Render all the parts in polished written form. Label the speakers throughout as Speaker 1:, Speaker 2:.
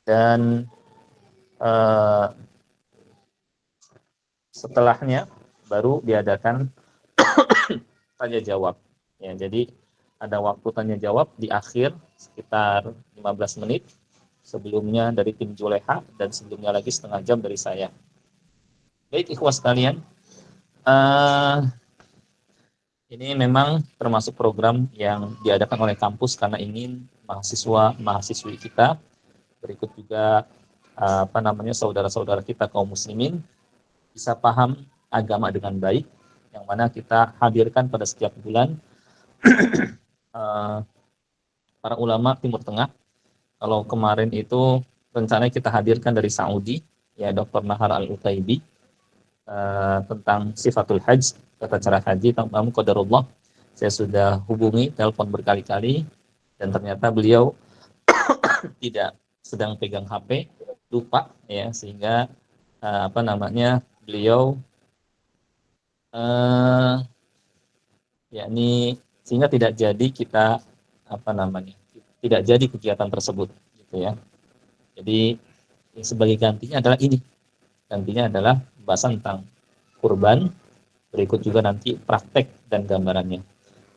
Speaker 1: Dan setelahnya baru diadakan tanya jawab. Ya, jadi ada waktu tanya jawab di akhir sekitar 15 menit. Sebelumnya dari tim Juleha dan sebelumnya lagi setengah jam dari saya. Baik ikhwas sekalian, ini memang termasuk program yang diadakan oleh kampus karena ingin mahasiswa-mahasiswi kita, berikut juga saudara-saudara kita kaum muslimin bisa paham agama dengan baik, yang mana kita hadirkan pada setiap bulan para ulama Timur Tengah. Kalau kemarin itu rencananya kita hadirkan dari Saudi, ya Dr. Nahar Al-Utaibi, tentang sifatul hajj, tata cara haji, tentang qadarullah. Saya sudah hubungi, telepon berkali-kali, dan ternyata beliau tidak sedang pegang HP, lupa, ya, sehingga beliau sehingga tidak jadi kita tidak jadi kegiatan tersebut, gitu ya. Jadi sebagai gantinya adalah pembahasan tentang kurban, berikut juga nanti praktek dan gambarannya.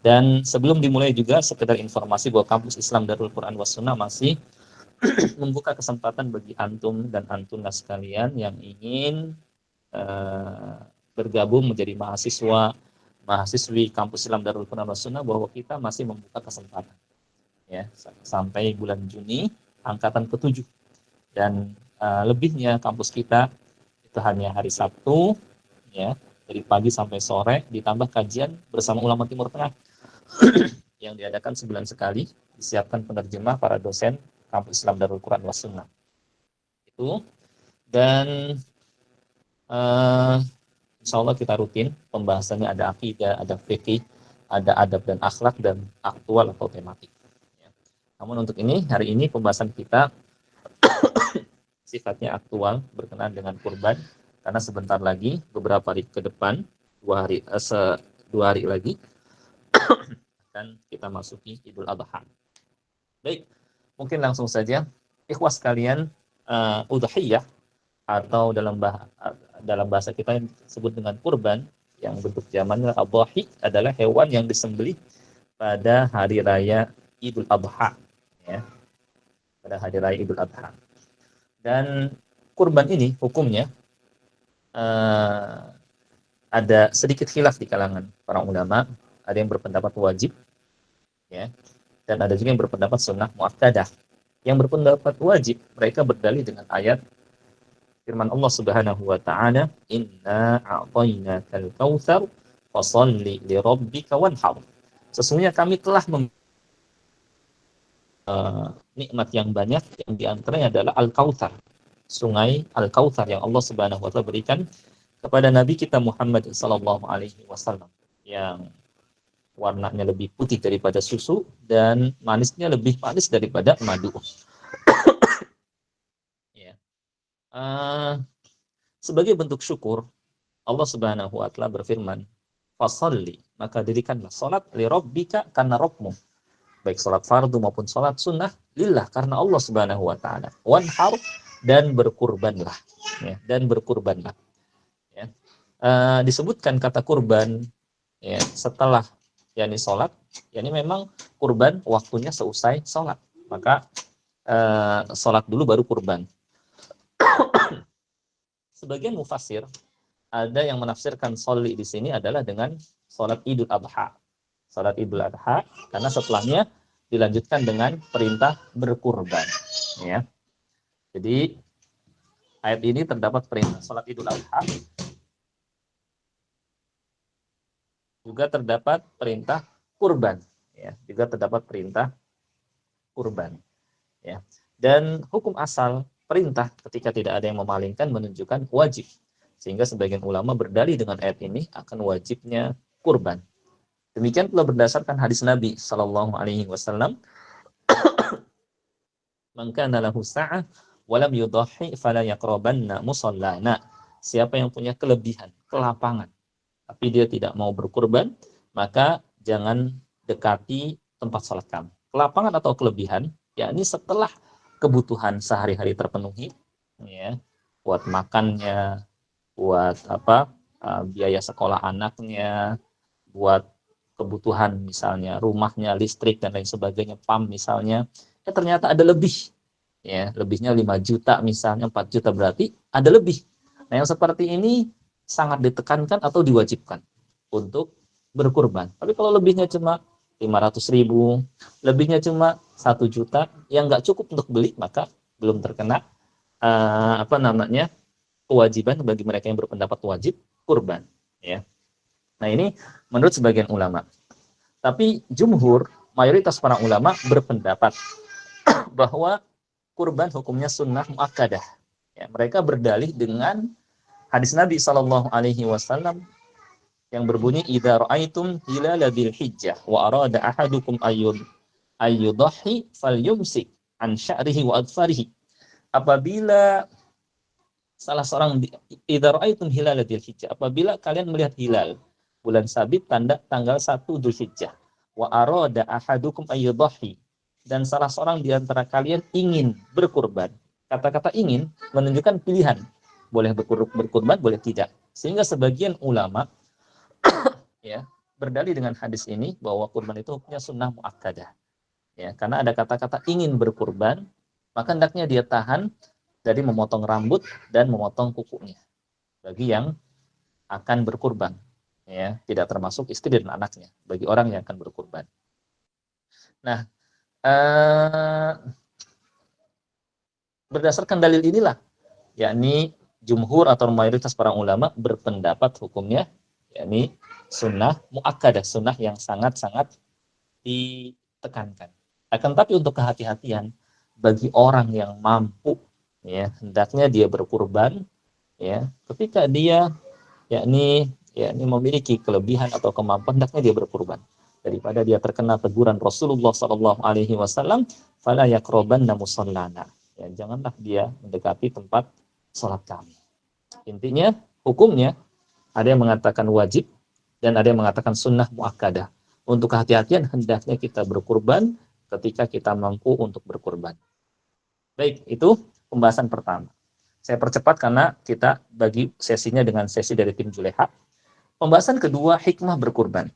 Speaker 1: Dan sebelum dimulai juga sekedar informasi bahwa kampus Islam Darul Quran was Sunnah masih membuka kesempatan bagi antum dan antuna sekalian yang ingin bergabung menjadi mahasiswi kampus Islam Darul Quran was Sunnah, bahwa kita masih membuka kesempatan, ya, sampai bulan Juni angkatan ke-7, dan lebihnya kampus kita itu hanya hari Sabtu, ya, dari pagi sampai sore, ditambah kajian bersama ulama Timur Tengah yang diadakan sebulan sekali, disiapkan penerjemah para dosen kampus Islam Darul Quran was Sunnah itu. Dan insya Allah kita rutin pembahasannya, ada akidah, ada fikih, ada adab dan akhlak, dan aktual atau tematik. Namun untuk hari ini pembahasan kita sifatnya aktual, berkenaan dengan kurban, karena sebentar lagi, beberapa hari ke depan, 2 hari lagi akan kita masuki Idul Adha. Baik, mungkin langsung saja, ikhwas sekalian, udhiyah atau dalam bahasa kita yang disebut dengan kurban, yang bentuk jamannya adhahi, adalah hewan yang disembelih pada hari raya Idul Adha, ya, pada hari raya Idul Adha. Dan kurban ini hukumnya ada sedikit khilaf di kalangan para ulama. Ada yang berpendapat wajib, ya, dan ada juga yang berpendapat sunnah muakkadah. Yang berpendapat wajib, mereka berdalil dengan ayat firman Allah Subhanahu wa taala, "Inna a'tainakal kautsar fashalli li rabbika wanhar." Sesungguhnya kami telah nikmat yang banyak, yang diantaranya adalah Al-Kautsar, sungai Al-Kautsar yang Allah Subhanahu wa taala berikan kepada Nabi kita Muhammad sallallahu alaihi wasallam, yang warnanya lebih putih daripada susu dan manisnya lebih manis daripada madu. Ya. Sebagai bentuk syukur, Allah Subhanahu wa taala berfirman, "Fashalli", maka dirikanlah salat, li rabbika, karena Rabbmu, baik salat fardu maupun salat sunnah, lillah, karena Allah Subhanahu wa taala, wanhar, dan berkurbanlah, ya, dan berkurbanlah. Ya. Disebutkan kata kurban, ya, setelah salat, memang kurban waktunya seusai salat, maka salat dulu baru kurban. Sebagian mufassir ada yang menafsirkan sholli di sini adalah dengan salat Idul Adha. Salat Idul Adha, karena setelahnya dilanjutkan dengan perintah berkurban, ya. Jadi ayat ini terdapat perintah salat Idul Adha, juga terdapat perintah kurban, ya, juga terdapat perintah kurban, ya. Dan hukum asal perintah ketika tidak ada yang memalingkan menunjukkan wajib, sehingga sebagian ulama berdalil dengan ayat ini akan wajibnya kurban. Demikian pula berdasarkan hadis Nabi sallallahu alaihi wasallam, "Man kana lahu sa'ah wa lam yudahhi fala yaqrabanna musallana." Siapa yang punya kelebihan, kelapangan, tapi dia tidak mau berkurban, maka jangan dekati tempat salat kami. Kelapangan atau kelebihan, yakni setelah kebutuhan sehari-hari terpenuhi, ya, buat makannya, buat biaya sekolah anaknya, buat kebutuhan misalnya rumahnya, listrik dan lain sebagainya, PAM misalnya, ternyata ada lebih, ya, lebihnya 5 juta misalnya, 4 juta, berarti ada lebih. Nah, yang seperti ini sangat ditekankan atau diwajibkan untuk berkurban. Tapi kalau lebihnya cuma 500.000, lebihnya cuma 1 juta, yang nggak cukup untuk beli, maka belum terkena kewajiban bagi mereka yang berpendapat wajib kurban, ya. Nah, ini menurut sebagian ulama. Tapi jumhur, mayoritas para ulama berpendapat bahwa kurban hukumnya sunnah muakkadah. Ya, mereka berdalih dengan hadis Nabi Shallallahu Alaihi Wasallam yang berbunyi, "Idza ra'aitum hilala dzil hijjah wa arada ahadukum ayyudhi falyumsik an sya'rihi wa adfarihi." Apabila salah seorang, idza ra'aitum hilala dzil hijjah, apabila kalian melihat hilal bulan sabit tanggal 1 Dzulhijjah, wa arada ahadukum ayyudhi, dan salah seorang di antara kalian ingin berkurban. Kata-kata ingin menunjukkan pilihan, boleh berkurban, boleh tidak. Sehingga sebagian ulama, ya, berdalil dengan hadis ini bahwa kurban itu hukumnya sunnah muakkadah. Ya, karena ada kata-kata ingin berkurban, maka hendaknya dia tahan dari memotong rambut dan memotong kukunya bagi yang akan berkurban, ya, tidak termasuk istri dan anaknya bagi orang yang akan berkurban. Nah, berdasarkan dalil inilah, yakni jumhur atau mayoritas para ulama berpendapat hukumnya yakni sunnah muakkadah, sunnah yang sangat-sangat ditekankan. Akan tapi untuk kehati-hatian bagi orang yang mampu, ya, hendaknya dia berkurban, ya, ketika dia yakni memiliki kelebihan atau kemampuan, hendaknya dia berkurban daripada dia terkena teguran Rasulullah Shallallahu Alaihi Wasallam, fala yaqrabanna musallana, ya, janganlah dia mendekati tempat sholat kami. Intinya hukumnya ada yang mengatakan wajib dan ada yang mengatakan sunnah muakkadah. Untuk kehati-hatian, hendaknya kita berkurban ketika kita mampu untuk berkurban. Baik, itu pembahasan pertama. Saya percepat karena kita bagi sesinya dengan sesi dari tim Juleha. Pembahasan kedua, hikmah berkurban.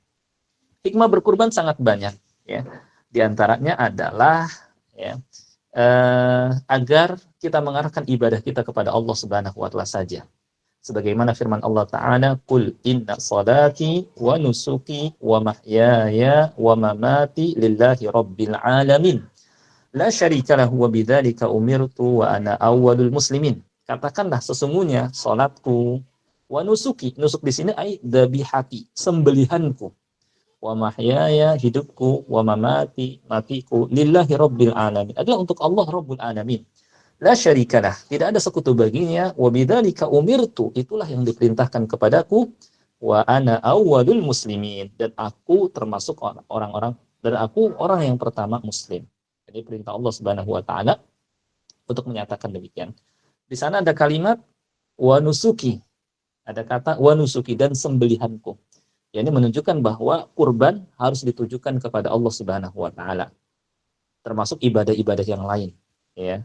Speaker 1: Hikmah berkurban sangat banyak, ya. Di antaranya adalah, ya, agar kita mengarahkan ibadah kita kepada Allah Subhanahu wa taala saja. Sebagaimana firman Allah Ta'ala, "Qul inna salati wa nusuki wa mahyaya wa mamati lillahi rabbil alamin. La syarika lahu wa bidzalika umirtu wa ana awwalul muslimin." Katakanlah, sesungguhnya salatku, wa nusuki, nusuk di sini ai dzabihati, sembelihanku, wa mahyaya, hidupku, wa mamati, matiku, lillahi rabbil alamin, adalah untuk Allah Rabbul alamin. La syarikalah, tidak ada sekutu baginya, wa bidzalika umirtu, itulah yang diperintahkan kepadaku, wa ana awwalul muslimin, dan aku termasuk orang-orang, dan aku orang yang pertama muslim. Jadi perintah Allah Subhanahu wa taala untuk menyatakan demikian. Di sana ada kalimat wa nusuki, ada kata wa nusuki, dan sembelihanku. Ya, ini menunjukkan bahwa kurban harus ditujukan kepada Allah Subhanahu wa taala. Termasuk ibadah-ibadah yang lain, ya.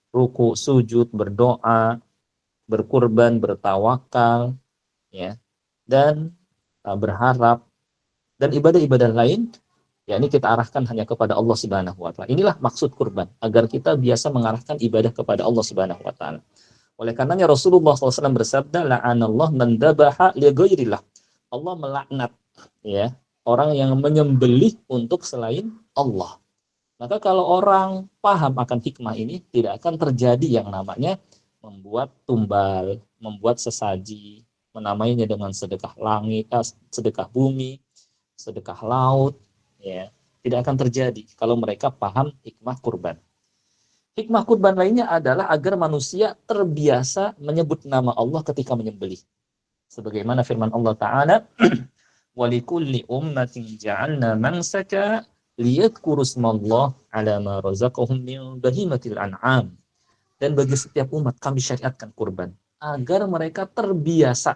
Speaker 1: Ruku, sujud, berdoa, berkurban, bertawakal, ya, dan berharap, dan ibadah-ibadah lain, ya, ini kita arahkan hanya kepada Allah Subhanahu wa taala. Inilah maksud kurban, agar kita biasa mengarahkan ibadah kepada Allah Subhanahu wa taala. Oleh karenanya Rasulullah SAW bersabda, la'anallah man dabaha li ghairillah. Allah melaknat, ya, orang yang menyembelih untuk selain Allah. Maka kalau orang paham akan hikmah ini, tidak akan terjadi yang namanya membuat tumbal, membuat sesaji, menamainya dengan sedekah langit, sedekah bumi, sedekah laut, ya. Tidak akan terjadi kalau mereka paham hikmah kurban. Hikmah kurban lainnya adalah agar manusia terbiasa menyebut nama Allah ketika menyembelih. Sebagaimana firman Allah Ta'ala, وَلِكُلِّ أُمَّةٍ جَعَلْنَا مَنْسَكًا liyadhkuru smallah ala ma razaqahum min bahimatil an'am. Dan bagi setiap umat kami syariatkan kurban agar mereka terbiasa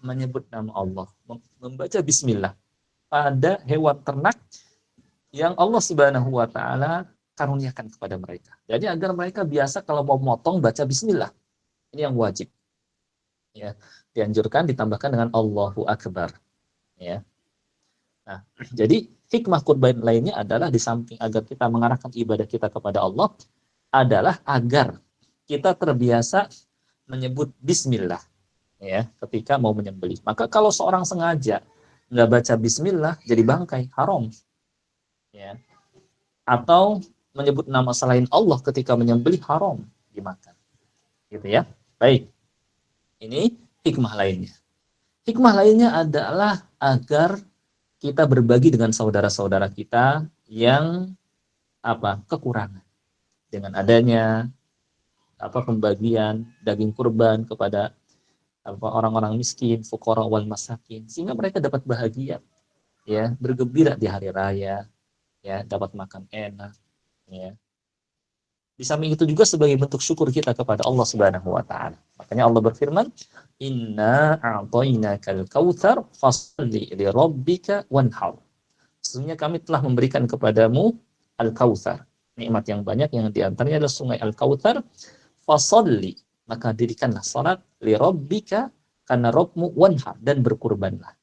Speaker 1: menyebut nama Allah, membaca bismillah pada hewan ternak yang Allah Subhanahu wa taala karuniakan kepada mereka. Jadi agar mereka biasa kalau mau motong baca bismillah. Ini yang wajib. Ya, dianjurkan ditambahkan dengan Allahu Akbar. Ya. Nah, jadi hikmah kurban lainnya adalah di samping agar kita mengarahkan ibadah kita kepada Allah adalah agar kita terbiasa menyebut bismillah ya ketika mau menyembelih. Maka kalau seorang sengaja nggak baca bismillah jadi bangkai haram ya. Atau menyebut nama selain Allah ketika menyembelih haram dimakan. Gitu ya. Baik. Ini hikmah lainnya. Hikmah lainnya adalah agar kita berbagi dengan saudara-saudara kita yang kekurangan. Dengan adanya pembagian daging kurban kepada orang-orang miskin, fuqara wal masakin, sehingga mereka dapat bahagia, ya, bergembira di hari raya, ya, dapat makan enak, ya. Di samping itu juga sebagai bentuk syukur kita kepada Allah Subhanahu wa taala. Makanya Allah berfirman, "Inna a'tainakal kautsar fasholli li rabbika wanhar." Sesungguhnya kami telah memberikan kepadamu al-kautsar, nikmat yang banyak yang diantaranya adalah sungai al-kautsar. Fasholli, maka dirikanlah salat li rabbika, karena Rabbmu, wanhar, dan berkurbanlah.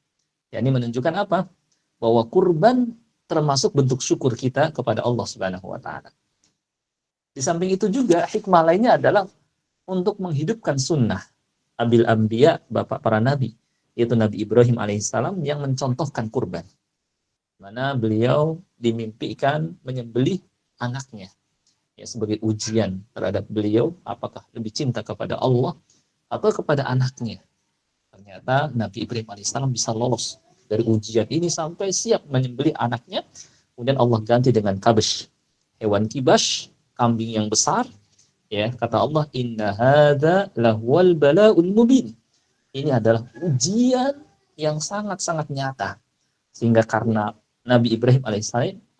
Speaker 1: Ya, ini menunjukkan apa? Bahwa kurban termasuk bentuk syukur kita kepada Allah Subhanahu wa taala. Di samping itu juga hikmah lainnya adalah untuk menghidupkan sunnah abil anbiya, bapak para nabi, yaitu Nabi Ibrahim alaihissalam yang mencontohkan kurban. Mana beliau dimimpikan menyembelih anaknya. Ya, sebagai ujian terhadap beliau apakah lebih cinta kepada Allah atau kepada anaknya. Ternyata Nabi Ibrahim alaihissalam bisa lolos dari ujian ini sampai siap menyembelih anaknya. Kemudian Allah ganti dengan kabsh, hewan kibas, kambing yang besar, ya, kata Allah, inna hadza lahuwal bala'ul mubin. Ini adalah ujian yang sangat-sangat nyata. Sehingga karena Nabi Ibrahim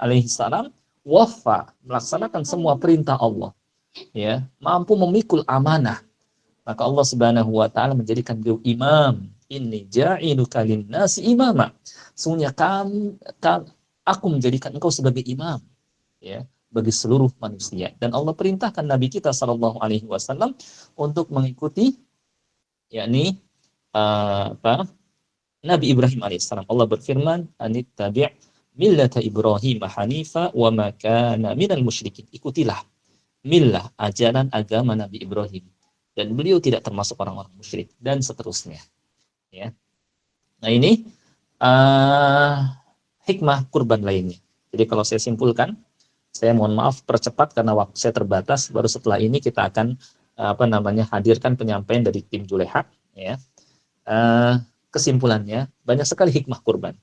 Speaker 1: alaihissalam wafa, melaksanakan semua perintah Allah, ya, mampu memikul amanah, maka Allah Subhanahu wa taala menjadikan beliau imam. Inni ja'iluka linnasi imama. Sesungguhnya aku menjadikan engkau sebagai imam, ya, bagi seluruh manusia. Dan Allah perintahkan Nabi kita Shallallahu Alaihi Wasallam untuk mengikuti, yakni Nabi Ibrahim alaihissalam. Allah berfirman, "Anittabi' millata Ibrahim hanifa wa ma kana minal musyrikin." Ikutilah millah, ajaran agama Nabi Ibrahim, dan beliau tidak termasuk orang-orang musyrik, dan seterusnya. Ya. Nah, ini hikmah kurban lainnya. Jadi kalau saya simpulkan, saya mohon maaf percepat karena waktu saya terbatas. Baru setelah ini kita akan hadirkan penyampaian dari tim Juleha. Ya. Kesimpulannya banyak sekali hikmah kurban.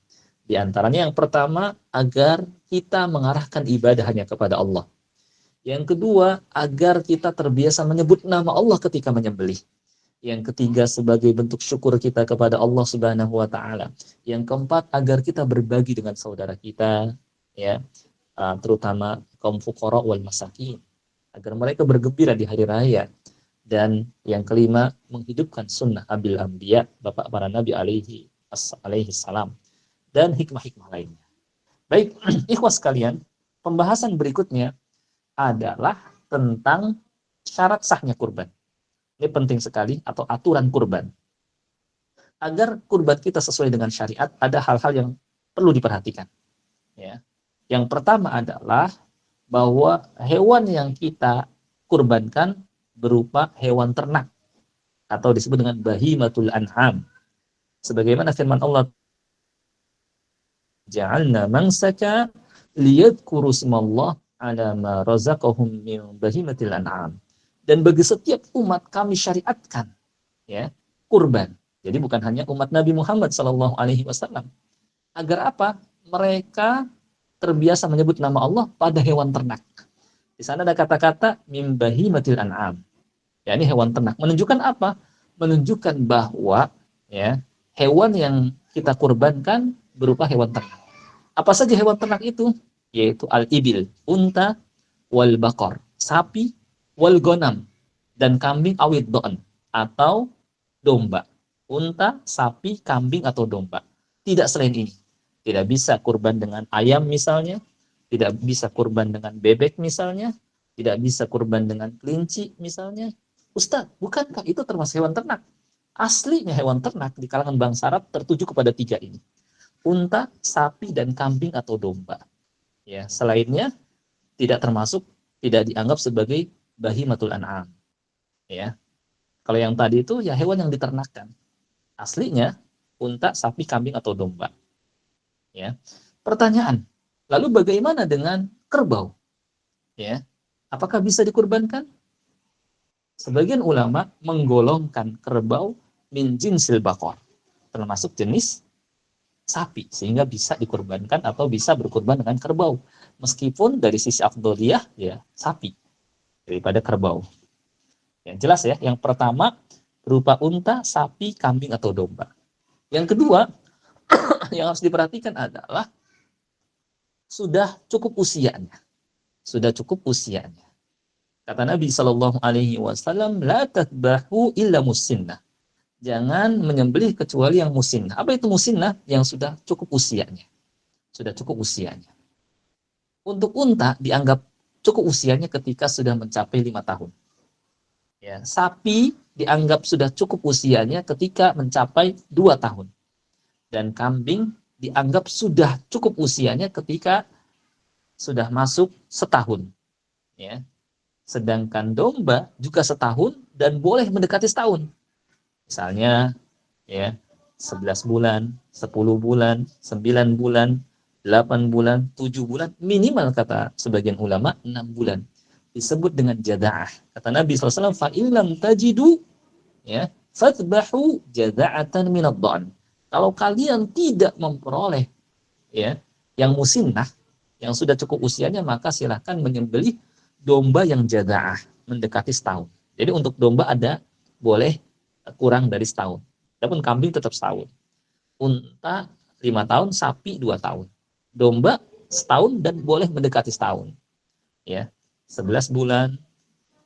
Speaker 1: Di antaranya yang pertama, agar kita mengarahkan ibadah hanya kepada Allah. Yang kedua, agar kita terbiasa menyebut nama Allah ketika menyembelih. Yang ketiga, sebagai bentuk syukur kita kepada Allah Subhanahu wa taala. Yang keempat, agar kita berbagi dengan saudara kita, ya, terutama kaum fuqara wal masakin, agar mereka bergembira di hari raya. Dan yang kelima, menghidupkan sunnah abil anbiya, bapak para nabi alaihi salam, dan hikmah-hikmah lainnya. Baik, ikhwas sekalian, pembahasan berikutnya adalah tentang syarat sahnya kurban. Ini penting sekali, atau aturan kurban. Agar kurban kita sesuai dengan syariat, ada hal-hal yang perlu diperhatikan. Ya. Yang pertama adalah bahwa hewan yang kita kurbankan berupa hewan ternak, atau disebut dengan bahimatul an'am. Sebagaimana firman Allah, ja'alna mansaka liyadhkuru ismallah ala ma razaqahum min bahimatil an'am. Dan bagi setiap umat kami syariatkan, ya, kurban. Jadi bukan hanya umat Nabi Muhammad SAW. Agar apa? Mereka terbiasa menyebut nama Allah pada hewan ternak. Di sana ada kata-kata min bahimatil an'am. Ya, ini hewan ternak. Menunjukkan apa? Menunjukkan bahwa, ya, hewan yang kita kurbankan berupa hewan ternak. Apa saja hewan ternak itu? Yaitu al-ibil, unta, wal bakor, sapi, wal gonam, dan kambing awid do'an, atau domba. Unta, sapi, kambing, atau domba. Tidak selain ini. Tidak bisa kurban dengan ayam misalnya, tidak bisa kurban dengan bebek misalnya, tidak bisa kurban dengan kelinci misalnya. Ustaz, bukankah itu termasuk hewan ternak? Aslinya hewan ternak di kalangan bangsa Arab tertuju kepada 3 ini. Unta, sapi, dan kambing atau domba. Ya, selainnya tidak termasuk, tidak dianggap sebagai bahimatul an'am. Ya. Kalau yang tadi itu ya hewan yang diternakan. Aslinya unta, sapi, kambing atau domba. Ya. Pertanyaan, lalu bagaimana dengan kerbau? Ya. Apakah bisa dikurbankan? Sebagian ulama menggolongkan kerbau min jinsil bakor, termasuk jenis sapi, sehingga bisa dikurbankan atau bisa berkurban dengan kerbau. Meskipun dari sisi afdoliyah ya sapi daripada kerbau. Yang jelas ya, yang pertama berupa unta, sapi, kambing atau domba. Yang kedua yang harus diperhatikan adalah sudah cukup usianya. Sudah cukup usianya. Kata Nabi Shallallahu Alaihi Wasallam, la tadbahu illa musinnah. Jangan menyembelih kecuali yang musinnah. Apa itu musinnah? Yang sudah cukup usianya. Sudah cukup usianya. Untuk unta dianggap cukup usianya ketika sudah mencapai 5 tahun. Ya, sapi dianggap sudah cukup usianya ketika mencapai 2 tahun. Dan kambing dianggap sudah cukup usianya ketika sudah masuk setahun. Ya. Sedangkan domba juga setahun dan boleh mendekati setahun. Misalnya ya 11 bulan, 10 bulan, 9 bulan, 8 bulan, 7 bulan, minimal kata sebagian ulama 6 bulan. Disebut dengan jada'ah. Kata Nabi SAW, fa'in lam tajidu ya, fatbahu jada'atan minad dha'n. Kalau kalian tidak memperoleh ya yang musinnah, yang sudah cukup usianya, maka silahkan menyembelih domba yang jada'ah, mendekati setahun. Jadi untuk domba ada boleh kurang dari setahun. Adapun kambing tetap setahun. Unta 5 tahun, sapi 2 tahun. Domba setahun dan boleh mendekati setahun. Ya, 11 bulan,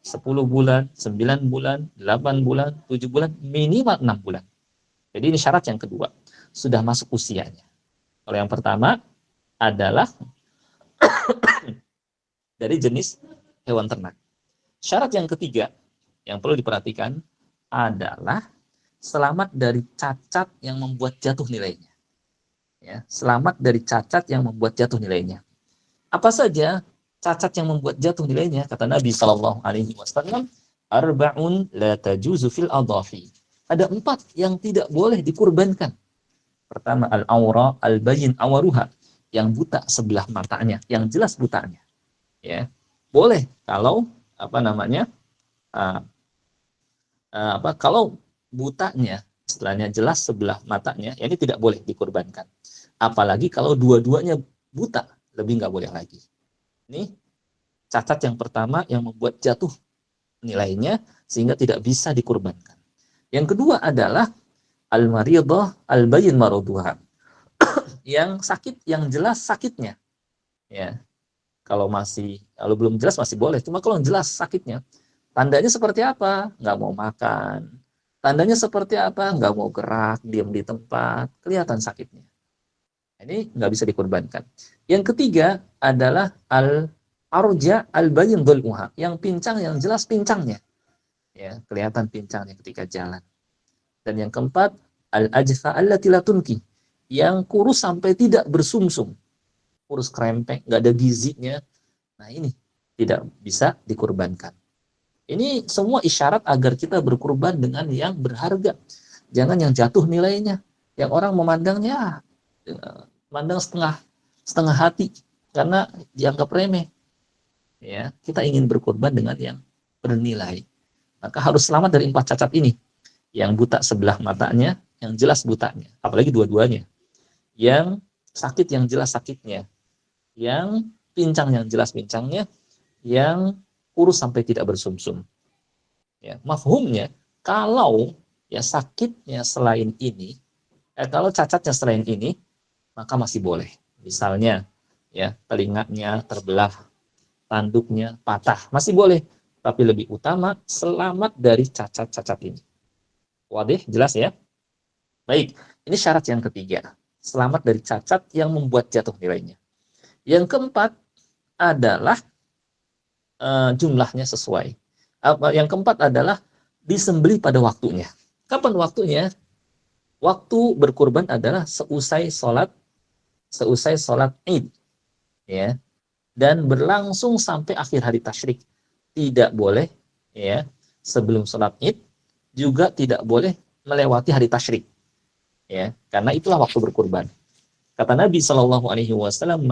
Speaker 1: 10 bulan, 9 bulan, 8 bulan, 7 bulan, minimal 6 bulan. Jadi ini syarat yang kedua. Sudah masuk usianya. Kalau yang pertama adalah dari jenis hewan ternak. Syarat yang ketiga yang perlu diperhatikan adalah selamat dari cacat yang membuat jatuh nilainya. Ya, selamat dari cacat yang membuat jatuh nilainya. Apa saja cacat yang membuat jatuh nilainya? Kata Nabi Shallallahu Alaihi Wasallam, arba'un la tajuzu fil adhafi. Ada 4 yang tidak boleh dikurbankan. Pertama, al-aura al-bayin awaruha, yang buta sebelah matanya, yang jelas butanya. Ya, boleh kalau apa namanya? Kalau butanya istilahnya jelas sebelah matanya, ini tidak boleh dikurbankan. Apalagi kalau dua-duanya buta, lebih nggak boleh lagi. Ini cacat yang pertama yang membuat jatuh nilainya sehingga tidak bisa dikurbankan. Yang kedua adalah al-maridah al-bayin maroduha, yang sakit, yang jelas sakitnya. Ya, kalau belum jelas masih boleh. Cuma kalau jelas sakitnya, tandanya seperti apa? Nggak mau makan. Tandanya seperti apa? Nggak mau gerak, diam di tempat, kelihatan sakitnya. Ini nggak bisa dikurbankan. Yang ketiga adalah al-arja al-bayin dhul'uha, yang pincang, yang jelas pincangnya. Ya, kelihatan pincangnya ketika jalan. Dan yang keempat, al-ajfa allati la tunki, yang kurus sampai tidak bersumsum. Kurus krempeng, nggak ada gizinya. Nah, ini tidak bisa dikurbankan. Ini semua isyarat agar kita berkurban dengan yang berharga. Jangan yang jatuh nilainya. Yang orang memandangnya memandang setengah hati karena dianggap remeh. Ya, kita ingin berkurban dengan yang bernilai. Maka harus selamat dari 4 cacat ini. Yang buta sebelah matanya, yang jelas butanya, apalagi dua-duanya. Yang sakit yang jelas sakitnya. Yang pincang yang jelas pincangnya. Yang kurus sampai tidak bersumsum. Ya, mafhumnya kalau ya sakitnya selain ini, kalau cacatnya selain ini, maka masih boleh. Misalnya ya telinganya terbelah, tanduknya patah, masih boleh. Tapi lebih utama selamat dari cacat-cacat ini. Wadih, jelas ya? Baik, ini syarat yang ketiga. Selamat dari cacat yang membuat jatuh nilainya. Yang keempat, adalah jumlahnya sesuai. Yang keempat adalah disembelih pada waktunya. Kapan waktunya? Waktu berkurban adalah seusai sholat Id, ya, dan berlangsung sampai akhir hari tasyrik. Tidak boleh, ya, sebelum sholat Id, juga tidak boleh melewati hari tasyrik, ya, karena itulah waktu berkurban. Kata Nabi Shallallahu Alaihi Wasallam,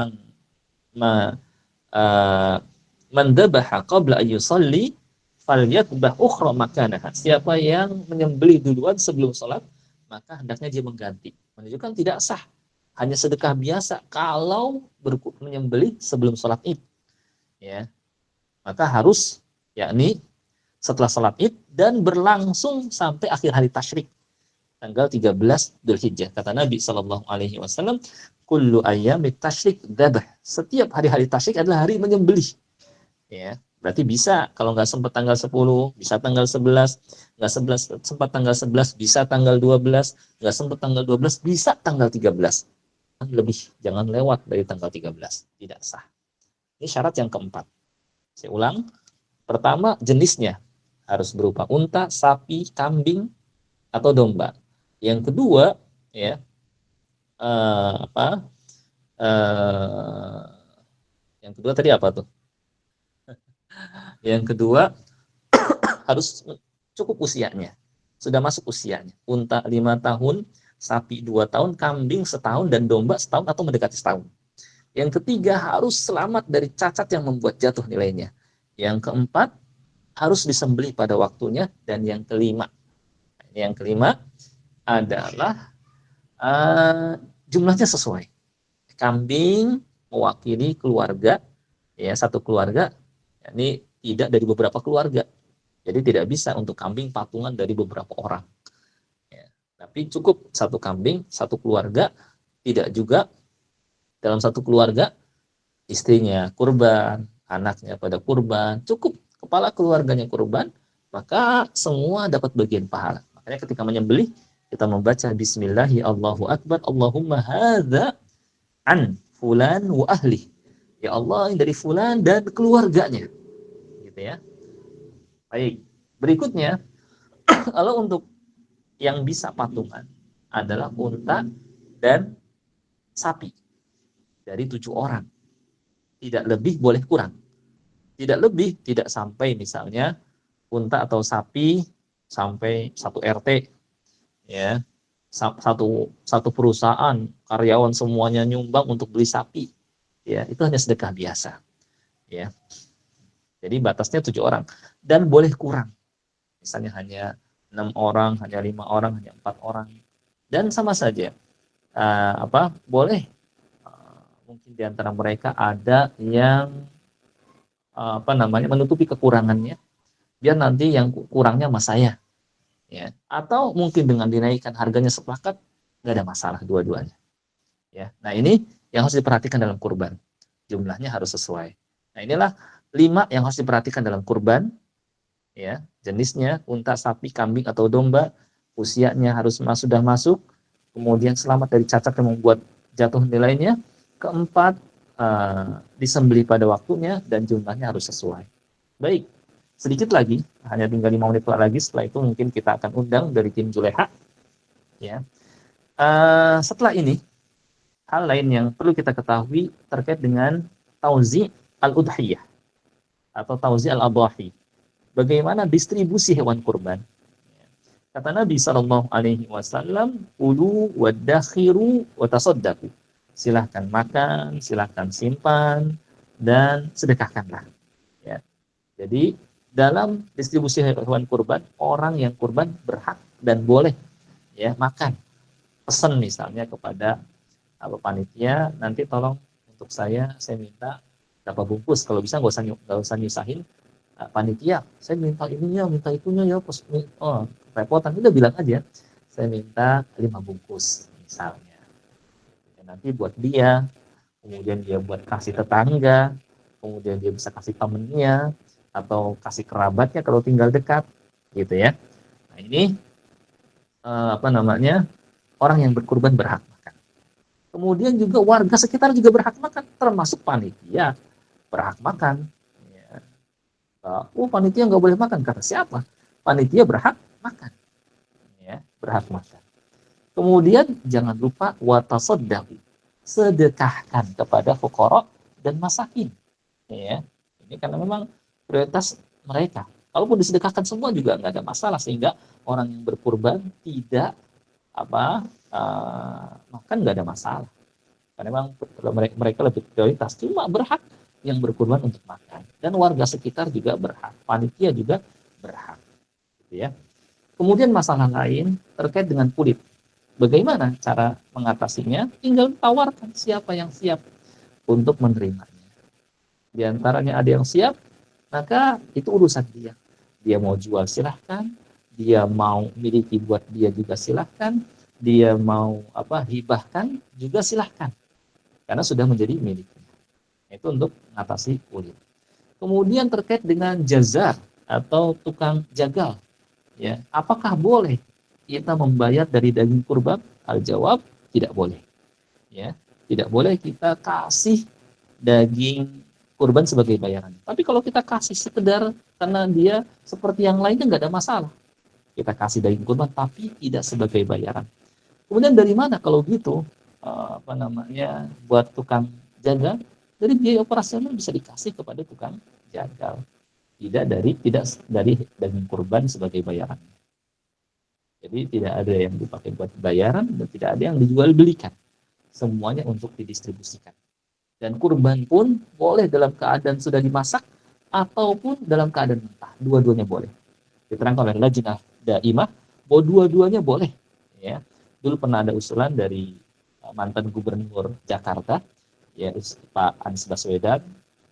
Speaker 1: man dabaha qabla ayyusalli falyatbah ukhra makanaha. Siapa yang menyembelih duluan sebelum sholat, maka hendaknya dia mengganti. Menunjukkan tidak sah, hanya sedekah biasa kalau menyembelih sebelum sholat Id, ya, maka harus yakni setelah sholat Id dan berlangsung sampai akhir hari tasyrik tanggal 13 Dzulhijjah. Kata Nabi Shallallahu Alaihi Wasallam, kullu ayyamit tasyrik dzabh. Setiap hari-hari tasyrik adalah hari menyembelih, ya. Berarti bisa, kalau nggak sempat tanggal 10, bisa tanggal 11, nggak sempat tanggal 11, bisa tanggal 12, nggak sempat tanggal 12, bisa tanggal 13. Lebih, jangan lewat dari tanggal 13, tidak sah. Ini syarat yang keempat. Saya ulang, pertama jenisnya harus berupa unta, sapi, kambing, atau domba. Yang kedua, ya, yang kedua tadi apa tuh? Yang kedua harus cukup usianya, sudah masuk usianya. Unta 5 tahun, sapi 2 tahun, kambing setahun, dan domba setahun atau mendekati setahun. Yang ketiga harus selamat dari cacat yang membuat jatuh nilainya. Yang keempat harus disembelih pada waktunya, dan yang kelima adalah jumlahnya sesuai. Kambing mewakili keluarga, ya, satu keluarga, ini tidak dari beberapa keluarga. Jadi tidak bisa untuk kambing patungan dari beberapa orang, ya. Tapi cukup satu kambing, satu keluarga. Tidak juga dalam satu keluarga istrinya kurban, anaknya pada kurban, cukup kepala keluarganya kurban, maka semua dapat bagian pahala. Makanya ketika menyembelih kita membaca Bismillahi Allahu Akbar, Allahumma hadza an fulan wa ahli. Ya Allah, ini dari fulan dan keluarganya, gitu ya. Baik, berikutnya kalau untuk yang bisa patungan adalah unta dan sapi dari 7 orang. Tidak lebih, boleh kurang. Tidak lebih, tidak sampai misalnya unta atau sapi sampai 1 RT, ya, satu perusahaan karyawan semuanya nyumbang untuk beli sapi, ya, itu hanya sedekah biasa, ya. Jadi batasnya 7 orang dan boleh kurang, misalnya hanya 6 orang, hanya 5 orang, hanya 4 orang, dan sama saja boleh mungkin di antara mereka ada yang menutupi kekurangannya, biar nanti yang kurangnya sama saya, ya, atau mungkin dengan dinaikkan harganya sepakat, nggak ada masalah dua-duanya, ya. Nah, ini yang harus diperhatikan dalam kurban, jumlahnya harus sesuai. Nah, inilah 5 yang harus diperhatikan dalam kurban, ya, jenisnya unta, sapi, kambing atau domba, usianya harus sudah masuk, kemudian selamat dari cacat yang membuat jatuh nilainya, keempat disembelih pada waktunya, dan jumlahnya harus sesuai. Baik, sedikit lagi, hanya tinggal 5 menit lagi, setelah itu mungkin kita akan undang dari tim Juleha, ya. Setelah ini, hal lain yang perlu kita ketahui terkait dengan tauzi al-udhiyah atau tauzi al-adhahi. Bagaimana distribusi hewan kurban? Kata Nabi Shallallahu Alaihi Wasallam, ulu wadakhiru watasodaku. Silahkan makan, silahkan simpan, dan sedekahkanlah, ya. Jadi dalam distribusi hewan kurban, orang yang kurban berhak dan boleh, ya, makan. Pesan misalnya kepada panitia, nanti tolong untuk saya minta berapa bungkus, kalau bisa nggak usah nyusahin panitia, saya minta ininya, minta itunya, ya, repotan, udah bilang aja, saya minta 5 bungkus misalnya. Nanti buat dia, kemudian dia buat kasih tetangga, kemudian dia bisa kasih temennya, atau kasih kerabatnya kalau tinggal dekat, gitu ya. Nah, ini orang yang berkurban berhak makan. Kemudian juga warga sekitar juga berhak makan, termasuk panitia. berhak makan. Ya. Oh, panitia nggak boleh makan, kata siapa? Panitia berhak makan, ya, berhak makan. Kemudian jangan lupa watasaddaqu, sedekahkan kepada fuqara dan masakin. Ya, ini karena memang prioritas mereka. Kalaupun disedekahkan semua juga nggak ada masalah, sehingga orang yang berkurban tidak makan nggak ada masalah. Karena memang mereka lebih prioritas, cuma berhak yang berkurban untuk makan, dan warga sekitar juga berhak, panitia juga berhak, gitu ya. Kemudian masalah lain terkait dengan kulit. Bagaimana cara mengatasinya? Tinggal tawarkan siapa yang siap untuk menerimanya. Di antaranya ada yang siap, maka itu urusan dia. Dia mau jual silahkan, dia mau miliki buat dia juga silahkan, dia mau hibahkan juga silahkan, karena sudah menjadi miliknya. Itu untuk mengatasi kulit. Kemudian terkait dengan jazar atau tukang jagal, ya, apakah boleh kita membayar dari daging kurban? Al-jawab, tidak boleh. Ya, tidak boleh kita kasih daging kurban sebagai bayaran. Tapi kalau kita kasih sekedar karena dia seperti yang lainnya, nggak ada masalah. Kita kasih daging kurban tapi tidak sebagai bayaran. Kemudian dari mana kalau gitu? Buat tukang jagal, dari biaya operasional bisa dikasih kepada tukang jagal. Tidak dari daging kurban sebagai bayaran. Jadi tidak ada yang dipakai buat bayaran dan tidak ada yang dijual belikan. Semuanya untuk didistribusikan. Dan kurban pun boleh dalam keadaan sudah dimasak ataupun dalam keadaan mentah. Dua-duanya boleh. Diterangkan oleh Lajnah Daimah bahwa dua-duanya boleh. Ya. Dulu pernah ada usulan dari mantan gubernur Jakarta, ya, Pak Anies Baswedan.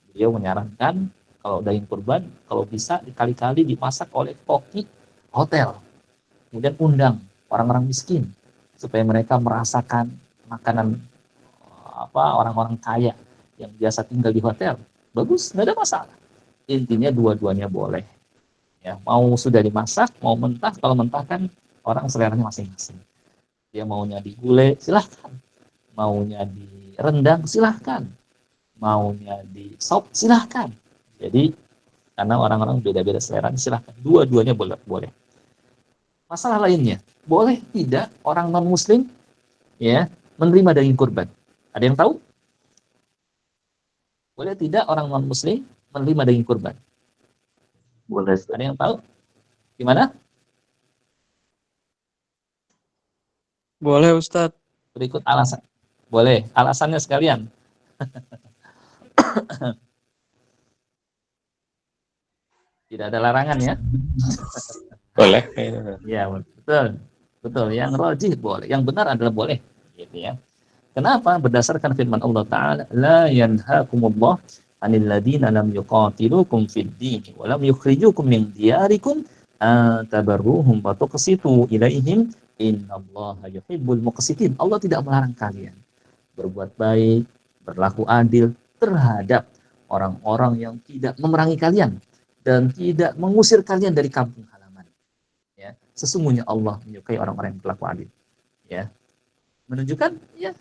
Speaker 1: Beliau menyarankan kalau daging kurban, kalau bisa dikali-kali dimasak oleh koki hotel. Kemudian undang orang-orang miskin supaya mereka merasakan makanan orang-orang kaya yang biasa tinggal di hotel. Bagus, nggak ada masalah. Intinya dua-duanya boleh. Ya, mau sudah dimasak, mau mentah. Kalau mentah kan orang seleranya masing-masing. Dia maunya digulai, silahkan. Maunya direndang, silahkan. Maunya di sop, silahkan. Jadi karena orang-orang beda-beda selera, silahkan. Dua-duanya boleh. Masalah lainnya, boleh tidak orang non-muslim, ya, menerima daging kurban? Ada yang tahu? Boleh tidak orang non-muslim menerima daging kurban?
Speaker 2: Boleh.
Speaker 1: Ada yang tahu? Gimana?
Speaker 3: Boleh, Ustadz.
Speaker 1: Berikut alasan. Boleh. Alasannya sekalian. Tidak ada larangan ya?
Speaker 2: Boleh.
Speaker 1: Ya, betul. Betul. Yang rajih boleh. Yang benar adalah boleh. Gitu ya. Kenapa? Berdasarkan firman Allah Ta'ala, la yanhakumullah anil ladina lam yuqatilukum fid din wa lam yukhrijukum min diyarikum tabarruhum wa tuqsitu ilaihim innallaha yuhibbul muqsitin. Allah tidak melarang kalian berbuat baik, berlaku adil terhadap orang-orang yang tidak memerangi kalian dan tidak mengusir kalian dari kampung halaman. Ya, sesungguhnya Allah menyukai orang-orang yang berlaku adil. Ya, menunjukkan ya,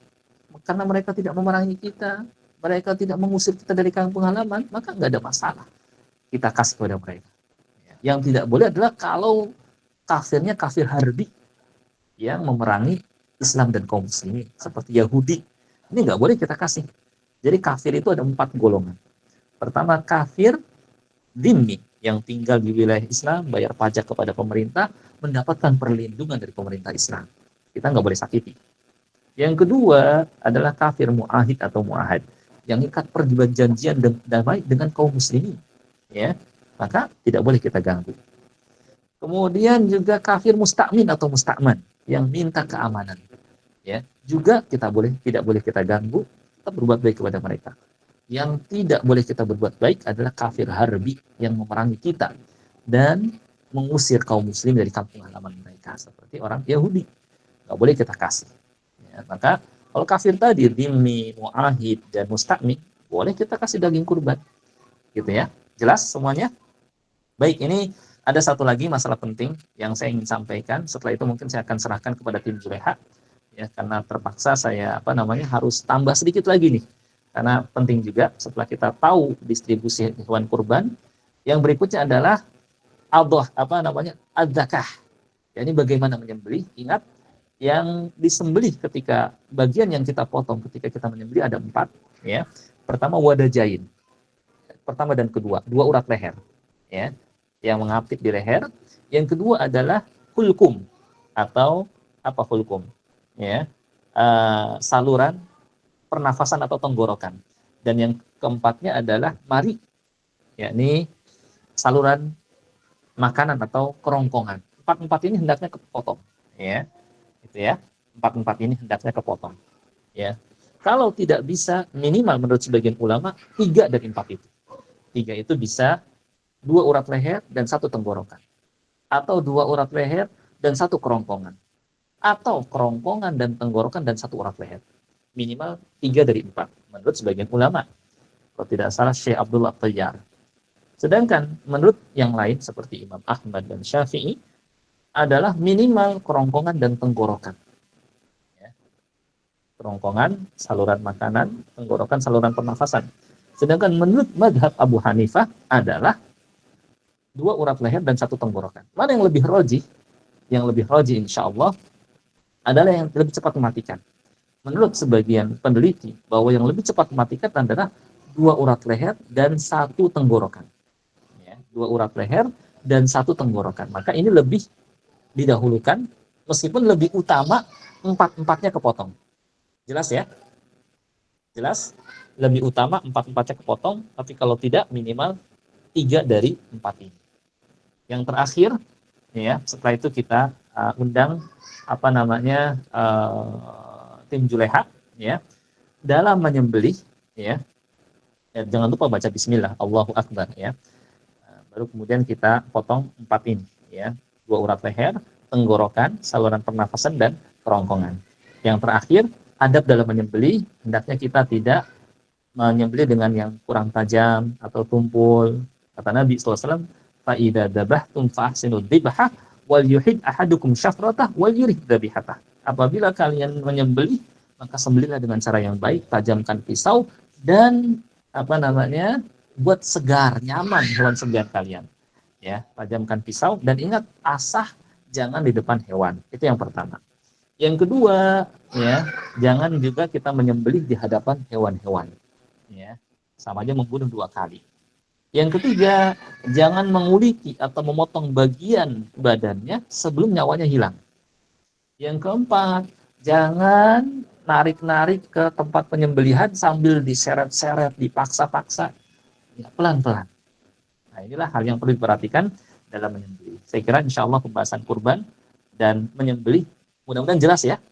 Speaker 1: karena mereka tidak memerangi kita, mereka tidak mengusir kita dari kampung halaman, maka nggak ada masalah kita kasih kepada mereka. Yang tidak boleh adalah kalau kafirnya kafir harbi yang memerangi Islam dan kaum muslimin seperti Yahudi, ini nggak boleh kita kasih. Jadi kafir itu ada 4 golongan. Pertama, kafir dhimmi yang tinggal di wilayah Islam, bayar pajak kepada pemerintah, mendapatkan perlindungan dari pemerintah Islam. Kita nggak boleh sakiti. Yang kedua adalah kafir mu'ahid atau mu'ahad, yang ikat perjanjian damai dengan kaum muslimin, ya, maka tidak boleh kita ganggu. Kemudian juga kafir mustakmin atau mustakman, yang minta keamanan, ya, juga tidak boleh kita ganggu, kita berbuat baik kepada mereka. Yang tidak boleh kita berbuat baik adalah kafir harbi yang memerangi kita dan mengusir kaum muslim dari kampung halaman mereka, seperti orang Yahudi. Nggak boleh kita kasih. Ya, maka kalau kafir tadi, dhimmi, mu'ahid, dan mustakmin, boleh kita kasih daging kurban. Gitu ya. Jelas semuanya? Baik, ini ada satu lagi masalah penting yang saya ingin sampaikan. Setelah itu mungkin saya akan serahkan kepada tim Juleha. Ya, karena terpaksa saya harus tambah sedikit lagi nih Karena penting juga setelah kita tahu distribusi hewan kurban, yang berikutnya adalah adzakah. Yani bagaimana menyembelih. Ingat, yang disembelih ketika bagian yang kita potong ketika kita menyembelih ada 4, ya. Pertama wadajain, pertama dan kedua, 2 urat leher, ya, yang mengapit di leher. Yang kedua adalah hulkum, atau apa hulkum, ya, saluran pernafasan atau tenggorokan. Dan yang keempatnya adalah mari, yakni saluran makanan atau kerongkongan. Empat ini hendaknya kepotong, ya, itu ya. Empat ini hendaknya kepotong, ya. Kalau tidak bisa, minimal menurut sebagian ulama 3 dari 4 itu. 3 itu bisa 2 urat leher dan 1 tenggorokan, atau 2 urat leher dan 1 kerongkongan, atau kerongkongan dan tenggorokan dan 1 urat leher. Minimal 3 dari 4 menurut sebagian ulama. Kalau tidak salah Syekh Abdullah Tayyar. Sedangkan menurut yang lain seperti Imam Ahmad dan Syafi'i adalah minimal kerongkongan dan tenggorokan. Ya. Kerongkongan, saluran makanan, tenggorokan, saluran pernafasan. Sedangkan menurut madhab Abu Hanifah adalah 2 urat leher dan 1 tenggorokan. Mana yang lebih rajih? Yang lebih rajih insya Allah adalah yang lebih cepat mematikan. Menurut sebagian peneliti, bahwa yang lebih cepat mematikan adalah 2 urat leher dan 1 tenggorokan. Ya, 2 urat leher dan 1 tenggorokan. Maka ini lebih didahulukan, meskipun lebih utama 4-4-nya kepotong. Jelas ya? Jelas? Lebih utama 4-4-nya kepotong, tapi kalau tidak minimal 3 dari 4 ini. Yang terakhir, ya, setelah itu kita undang tim Juleha, ya, dalam menyembelih, ya, jangan lupa baca Bismillah, Allahu Akbar, ya. Baru kemudian kita potong 4 ini, ya, 2 urat leher, tenggorokan, saluran pernafasan dan kerongkongan. Yang terakhir, adab dalam menyembelih, hendaknya kita tidak menyembelih dengan yang kurang tajam atau tumpul. Kata Nabi SAW, fa'idha dabahtum fa'ahsinu dhibha wal yuhid ahadukum syafratah wal yurid dhabihatah. Apabila kalian menyembelih, maka sembelihlah dengan cara yang baik, tajamkan pisau dan buat segar, nyaman hewan sembelihan kalian. Ya, tajamkan pisau dan ingat, asah jangan di depan hewan. Itu yang pertama. Yang kedua, ya, jangan juga kita menyembelih di hadapan hewan-hewan. Ya, sama aja membunuh 2 kali. Yang ketiga, jangan menguliti atau memotong bagian badannya sebelum nyawanya hilang. Yang keempat, jangan narik-narik ke tempat penyembelihan sambil diseret-seret, dipaksa-paksa. Ya, pelan-pelan. Nah, inilah hal yang perlu diperhatikan dalam menyembelih. Saya kira insya Allah pembahasan kurban dan menyembelih mudah-mudahan jelas ya.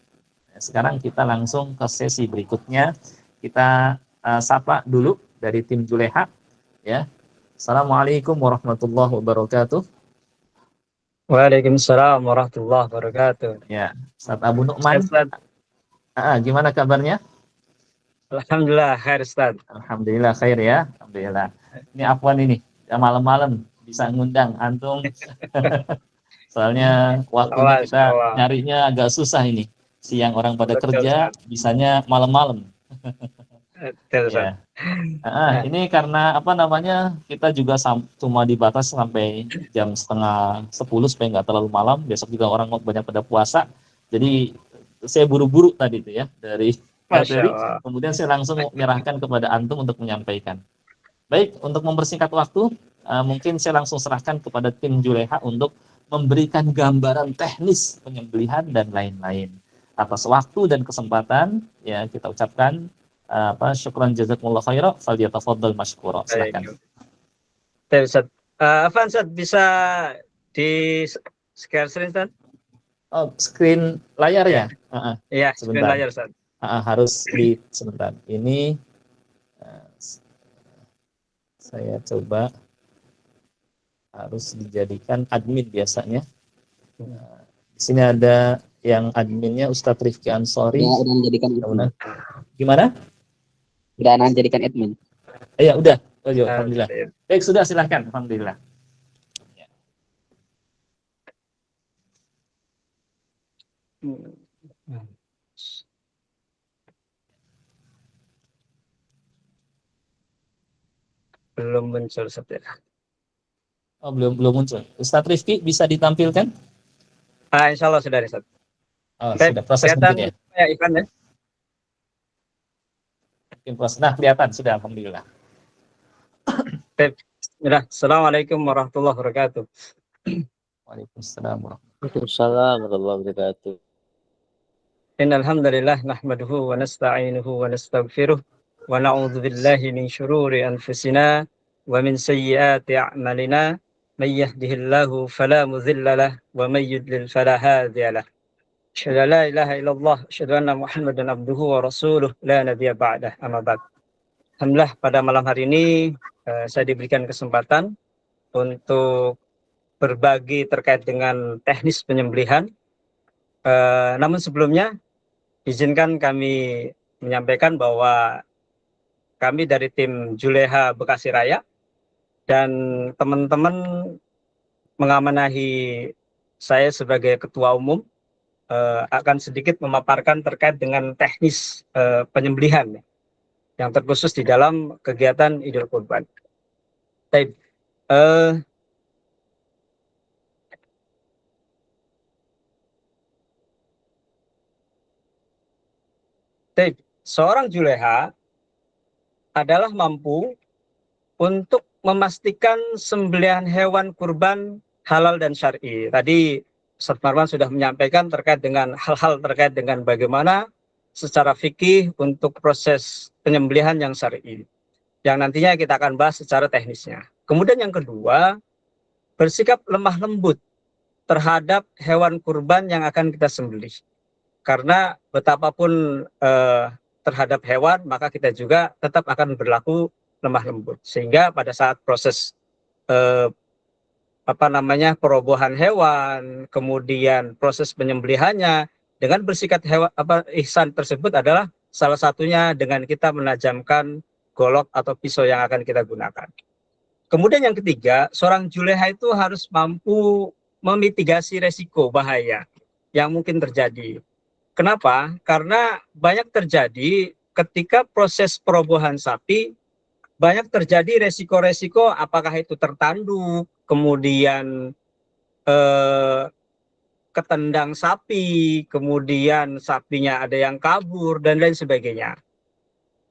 Speaker 1: Sekarang kita langsung ke sesi berikutnya. Kita sapa dulu dari tim Juleha, ya. Assalamualaikum warahmatullahi wabarakatuh.
Speaker 3: Waalaikumsalam warahmatullahi wabarakatuh.
Speaker 1: Ya, Ustaz Abu Nu'man. Gimana kabarnya?
Speaker 3: Alhamdulillah khair Ustaz.
Speaker 1: Alhamdulillah khair ya. Alhamdulillah. Ini afwan ini, malam-malam bisa ngundang antum. Soalnya waktunya kita nyarinya agak susah ini. Siang orang pada kerja, bisanya malam-malam. Ya. Ini karena kita juga cuma dibatas sampai jam 9:30 supaya nggak terlalu malam. Besok juga orang banyak pada puasa. Jadi saya buru-buru tadi itu ya dari materi. Kemudian saya langsung menyerahkan kepada antum untuk menyampaikan. Baik, untuk mempersingkat waktu, mungkin saya langsung serahkan kepada tim Juleha untuk memberikan gambaran teknis penyembelihan dan lain-lain. Atas waktu dan kesempatan, ya kita ucapkan syukran jazakumullah khairan, falyatafaddal mashkura. Silakan.
Speaker 3: Ustaz. Ustaz bisa di share screen Ustaz?
Speaker 1: Oh, screen layar ya?
Speaker 3: Iya, screen layar Ustaz.
Speaker 1: Harus di sebentar. Ini saya coba harus dijadikan admin biasanya. Di sini ada yang adminnya Ustadz Rifki Ansori.
Speaker 4: Ya, udah menjadikan admin.
Speaker 1: Gimana?
Speaker 4: Udah menjadikan admin.
Speaker 1: Ya udah. Alhamdulillah. Baik, sudah silahkan. Alhamdulillah. Ya.
Speaker 3: belum muncul Ustaz.
Speaker 1: Oh, belum muncul. Ustadz Rifki bisa ditampilkan?
Speaker 3: Insya Allah sudah Ustaz.
Speaker 1: Oh, sudah proses mungkin ya.
Speaker 3: Ya, Ivan ya.
Speaker 1: Mungkin proses. Nah, kelihatan sudah, alhamdulillah.
Speaker 3: Assalamualaikum warahmatullahi wabarakatuh.
Speaker 1: Waalaikumsalam warahmatullahi
Speaker 2: Waalaikumsalam warahmatullahi wabarakatuh.
Speaker 3: Innal hamdalillah nahmaduhu wa nasta'inuhu wa nastaghfiruh wa na'udzu billahi min syururi anfusina wa min sayyiati a'malina may yahdihillahu fala mudilla lahu wa may yudlil fala hadiya lahu. Asyhadu an la ilaha illallah, asyhadu anna Muhammadan abduhu wa rasuluh, la nabiyya ba'dah, amma ba'd. Alhamdulillah pada malam hari ini saya diberikan kesempatan untuk berbagi terkait dengan teknis penyembelihan. Namun sebelumnya izinkan kami menyampaikan bahwa kami dari tim Juleha Bekasi Raya dan teman-teman mengamanahi saya sebagai ketua umum akan sedikit memaparkan terkait dengan teknis penyembelihan yang terkhusus di dalam kegiatan Idul Kurban. Baik, seorang juleha adalah mampu untuk memastikan sembelihan hewan kurban halal dan syar'i. Tadi Ustaz Marwan sudah menyampaikan terkait dengan hal-hal terkait dengan bagaimana secara fikih untuk proses penyembelihan yang syar'i, yang nantinya kita akan bahas secara teknisnya. Kemudian yang kedua, bersikap lemah lembut terhadap hewan kurban yang akan kita sembelih. Karena betapapun terhadap hewan, maka kita juga tetap akan berlaku lemah lembut. Sehingga pada saat proses perobohan hewan, kemudian proses penyembelihannya, dengan bersikap ihsan tersebut adalah salah satunya dengan kita menajamkan golok atau pisau yang akan kita gunakan. Kemudian yang ketiga, seorang juleha itu harus mampu memitigasi resiko bahaya yang mungkin terjadi. Kenapa? Karena banyak terjadi ketika proses perobohan sapi, banyak terjadi resiko-resiko, apakah itu tertanduk, kemudian ketendang sapi, kemudian sapinya ada yang kabur, dan lain sebagainya.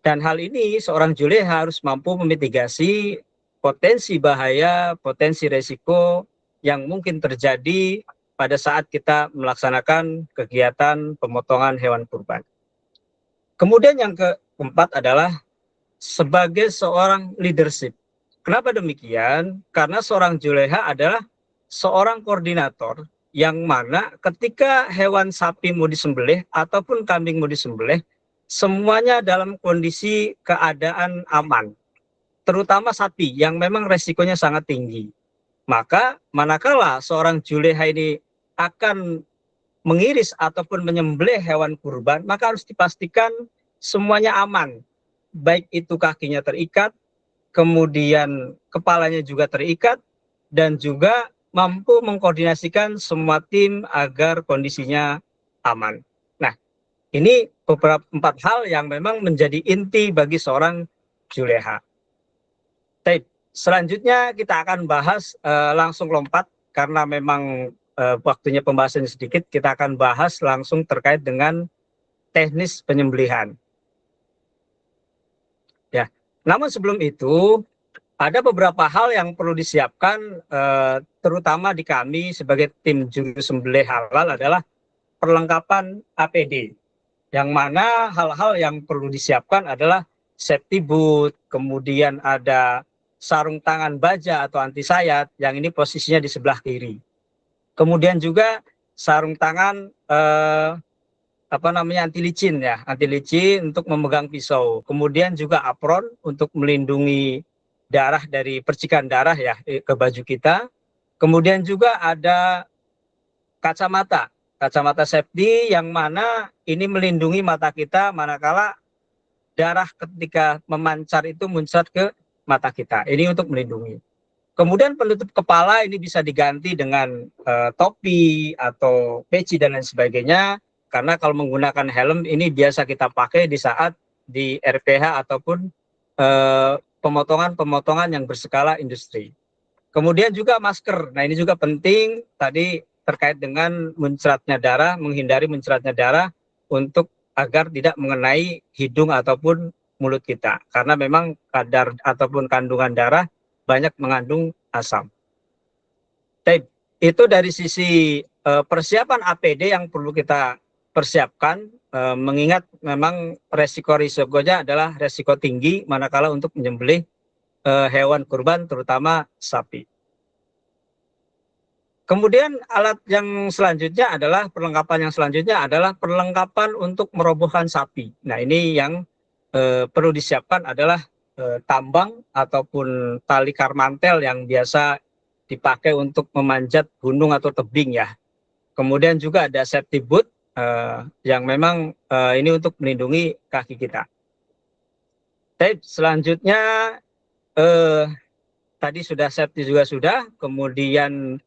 Speaker 3: Dan hal ini seorang juleha harus mampu memitigasi potensi bahaya, potensi resiko yang mungkin terjadi pada saat kita melaksanakan kegiatan pemotongan hewan kurban. Kemudian yang keempat adalah sebagai seorang leadership. Kenapa demikian? Karena seorang juleha adalah seorang koordinator yang mana ketika hewan sapi mau disembelih ataupun kambing mau disembelih, semuanya dalam kondisi keadaan aman. Terutama sapi yang memang resikonya sangat tinggi. Maka manakala seorang juleha ini akan mengiris ataupun menyembelih hewan kurban, maka harus dipastikan semuanya aman. Baik itu kakinya terikat, kemudian kepalanya juga terikat, dan juga mampu mengkoordinasikan semua tim agar kondisinya aman. Nah, ini beberapa 4 hal yang memang menjadi inti bagi seorang juleha. Selanjutnya kita akan bahas langsung lompat karena memang waktunya pembahasannya sedikit. Kita akan bahas langsung terkait dengan teknis penyembelihan. Ya, namun sebelum itu ada beberapa hal yang perlu disiapkan, terutama di kami sebagai tim juru sembelih halal adalah perlengkapan APD. Yang mana hal-hal yang perlu disiapkan adalah safety boot, kemudian ada sarung tangan baja atau anti sayat, yang ini posisinya di sebelah kiri. Kemudian juga sarung tangan anti licin ya, anti licin untuk memegang pisau. Kemudian juga apron untuk melindungi darah dari percikan darah ya ke baju kita. Kemudian juga ada kacamata safety yang mana ini melindungi mata kita manakala darah ketika memancar itu muncrat ke mata kita. Ini untuk melindungi. Kemudian penutup kepala ini bisa diganti dengan topi atau peci dan lain sebagainya. Karena kalau menggunakan helm ini biasa kita pakai di saat di RPH ataupun pemotongan-pemotongan yang berskala industri. Kemudian juga masker. Nah, ini juga penting tadi terkait dengan muncratnya darah, menghindari muncratnya darah untuk agar tidak mengenai hidung ataupun mulut kita. Karena memang kadar ataupun kandungan darah banyak mengandung asam. Baik, itu dari sisi persiapan APD yang perlu kita persiapkan, mengingat memang resiko-risikonya adalah resiko tinggi manakala untuk menyembelih hewan kurban terutama sapi. Kemudian alat yang selanjutnya adalah perlengkapan untuk merobohkan sapi. Nah, ini yang perlu disiapkan adalah tambang ataupun tali karmantel yang biasa dipakai untuk memanjat gunung atau tebing ya. Kemudian juga ada safety boot yang memang ini untuk melindungi kaki kita. Baik, selanjutnya tadi sudah safety juga sudah, kemudian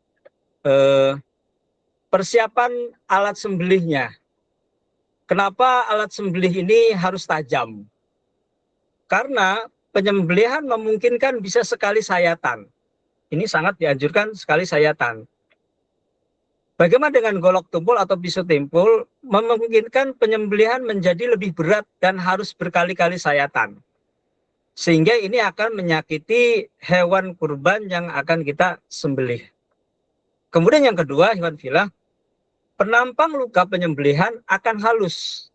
Speaker 3: persiapan alat sembelihnya. Kenapa alat sembelih ini harus tajam? Karena penyembelihan memungkinkan bisa sekali sayatan. Ini sangat dianjurkan sekali sayatan. Bagaimana dengan golok tumpul atau pisau tumpul? Memungkinkan penyembelihan menjadi lebih berat dan harus berkali-kali sayatan. Sehingga ini akan menyakiti hewan kurban yang akan kita sembelih. Kemudian yang kedua, hewan filah, penampang luka penyembelihan akan halus.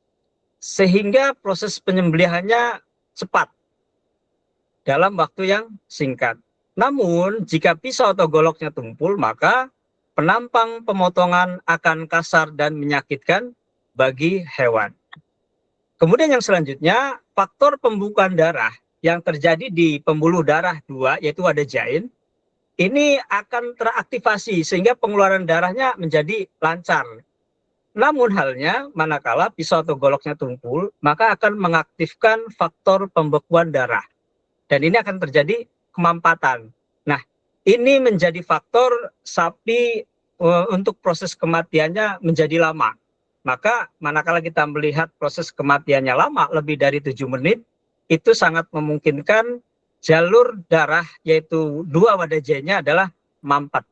Speaker 3: Sehingga proses penyembelihannya cepat dalam waktu yang singkat. Namun, jika pisau atau goloknya tumpul, maka penampang pemotongan akan kasar dan menyakitkan bagi hewan. Kemudian yang selanjutnya, faktor pembukaan darah yang terjadi di pembuluh darah 2, yaitu wadah jain, ini akan teraktivasi sehingga pengeluaran darahnya menjadi lancar. Namun halnya, manakala pisau atau goloknya tumpul, maka akan mengaktifkan faktor pembekuan darah. Dan ini akan terjadi kemampatan. Nah, ini menjadi faktor sapi untuk proses kematiannya menjadi lama. Maka manakala kita melihat proses kematiannya lama, lebih dari 7 menit, itu sangat memungkinkan jalur darah, yaitu 2 wadah jainnya adalah mampet.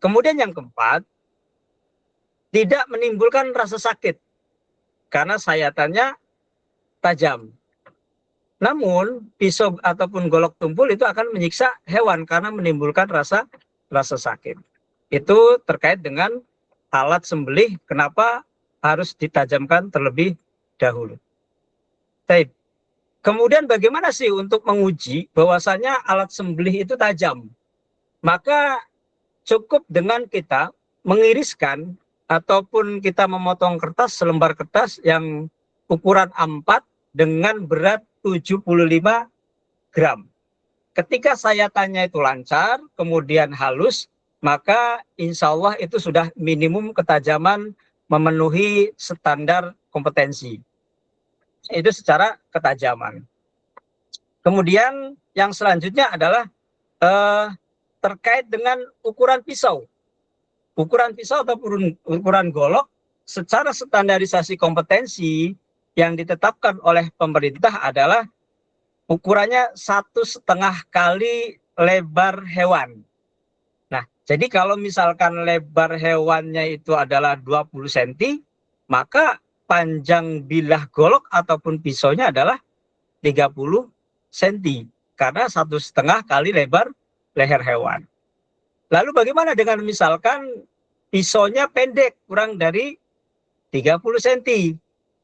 Speaker 3: Kemudian yang keempat, tidak menimbulkan rasa sakit, karena sayatannya tajam. Namun, pisau ataupun golok tumpul itu akan menyiksa hewan karena menimbulkan rasa sakit. Itu terkait dengan alat sembelih, kenapa harus ditajamkan terlebih dahulu. Baik. Kemudian bagaimana sih untuk menguji bahwasanya alat sembelih itu tajam? Maka cukup dengan kita mengiriskan ataupun kita memotong kertas, selembar kertas yang ukuran A4 dengan berat 75 gram. Ketika sayatannya itu lancar, kemudian halus, maka insya Allah itu sudah minimum ketajaman memenuhi standar kompetensi. Itu secara ketajaman. Kemudian yang selanjutnya adalah terkait dengan ukuran pisau. Ukuran pisau ataupun ukuran golok secara standarisasi kompetensi yang ditetapkan oleh pemerintah adalah ukurannya 1,5 kali lebar hewan. Nah, jadi kalau misalkan lebar hewannya itu adalah 20 cm, maka panjang bilah golok ataupun pisaunya adalah 30 cm. Karena 1,5 kali lebar leher hewan. Lalu bagaimana dengan misalkan pisaunya pendek, kurang dari 30 cm?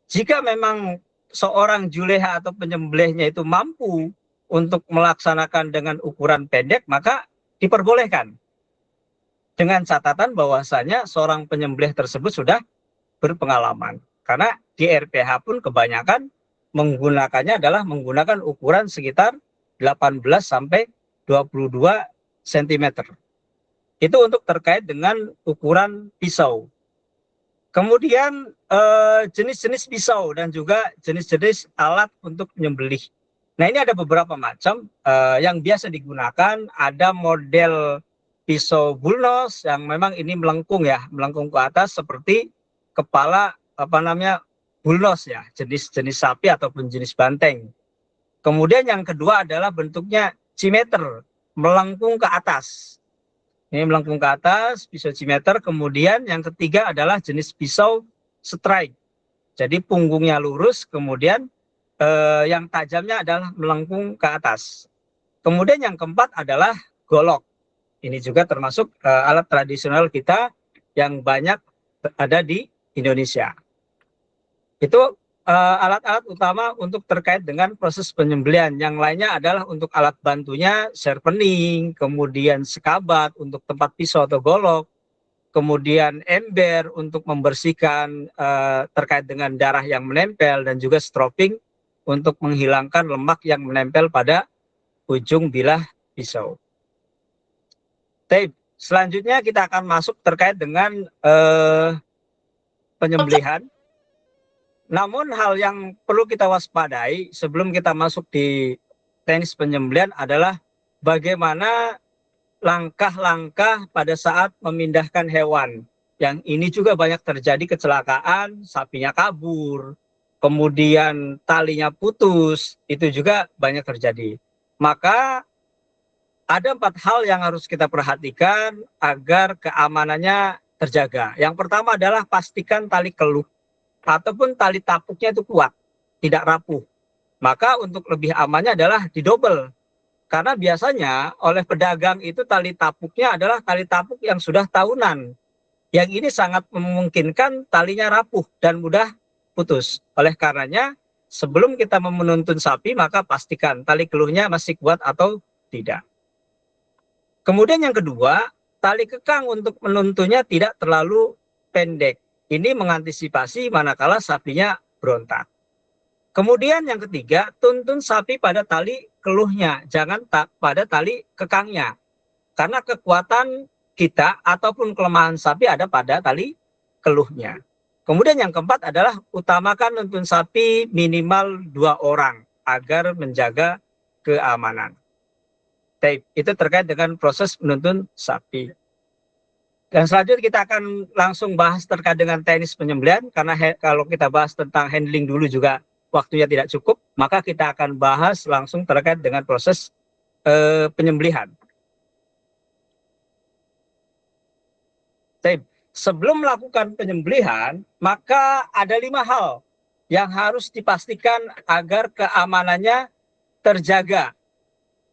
Speaker 3: Jika memang seorang juleha atau penyembelihnya itu mampu untuk melaksanakan dengan ukuran pendek, maka diperbolehkan. Dengan catatan bahwasanya seorang penyembelih tersebut sudah berpengalaman. Karena di RPH pun kebanyakan menggunakannya adalah menggunakan ukuran sekitar 18 sampai 22 cm. Itu untuk terkait dengan ukuran pisau. Kemudian jenis-jenis pisau dan juga jenis-jenis alat untuk menyembelih. Nah, ini ada beberapa macam yang biasa digunakan. Ada model pisau bullnose yang memang ini melengkung ya, melengkung ke atas seperti kepala bullnose ya, jenis-jenis sapi ataupun jenis banteng. Kemudian yang kedua adalah bentuknya cimeter, melengkung ke atas. Ini melengkung ke atas, pisau cimeter. Kemudian yang ketiga adalah jenis pisau strike. Jadi punggungnya lurus, kemudian yang tajamnya adalah melengkung ke atas. Kemudian yang keempat adalah golok. Ini juga termasuk alat tradisional kita yang banyak ada di Indonesia. Itu alat-alat utama untuk terkait dengan proses penyembelihan. Yang lainnya adalah untuk alat bantunya, sharpening, kemudian sekabat untuk tempat pisau atau golok, kemudian ember untuk membersihkan terkait dengan darah yang menempel, dan juga stropping untuk menghilangkan lemak yang menempel pada ujung bilah pisau. Selanjutnya kita akan masuk terkait dengan penyembelihan. Namun hal yang perlu kita waspadai sebelum kita masuk di teknis penyembelihan adalah bagaimana langkah-langkah pada saat memindahkan hewan. Yang ini juga banyak terjadi kecelakaan, sapinya kabur, kemudian talinya putus, itu juga banyak terjadi. Maka ada 4 hal yang harus kita perhatikan agar keamanannya terjaga. Yang pertama adalah pastikan tali keluh ataupun tali tapuknya itu kuat, tidak rapuh. Maka untuk lebih amannya adalah didobel. Karena biasanya oleh pedagang itu tali tapuknya adalah tali tapuk yang sudah tahunan. Yang ini sangat memungkinkan talinya rapuh dan mudah putus. Oleh karenanya, sebelum kita menuntun sapi, maka pastikan tali keluhnya masih kuat atau tidak. Kemudian yang kedua, tali kekang untuk menuntunnya tidak terlalu pendek. Ini mengantisipasi manakala sapinya berontak. Kemudian yang ketiga, tuntun sapi pada tali keluhnya, jangan pada tali kekangnya. Karena kekuatan kita ataupun kelemahan sapi ada pada tali keluhnya. Kemudian yang keempat adalah utamakan nuntun sapi minimal 2 orang agar menjaga keamanan. Itu terkait dengan proses menuntun sapi. Dan selanjutnya kita akan langsung bahas terkait dengan teknis penyembelihan, karena kalau kita bahas tentang handling dulu juga waktunya tidak cukup, maka kita akan bahas langsung terkait dengan proses penyembelihan. Sebelum melakukan penyembelihan, maka ada 5 hal yang harus dipastikan agar keamanannya terjaga.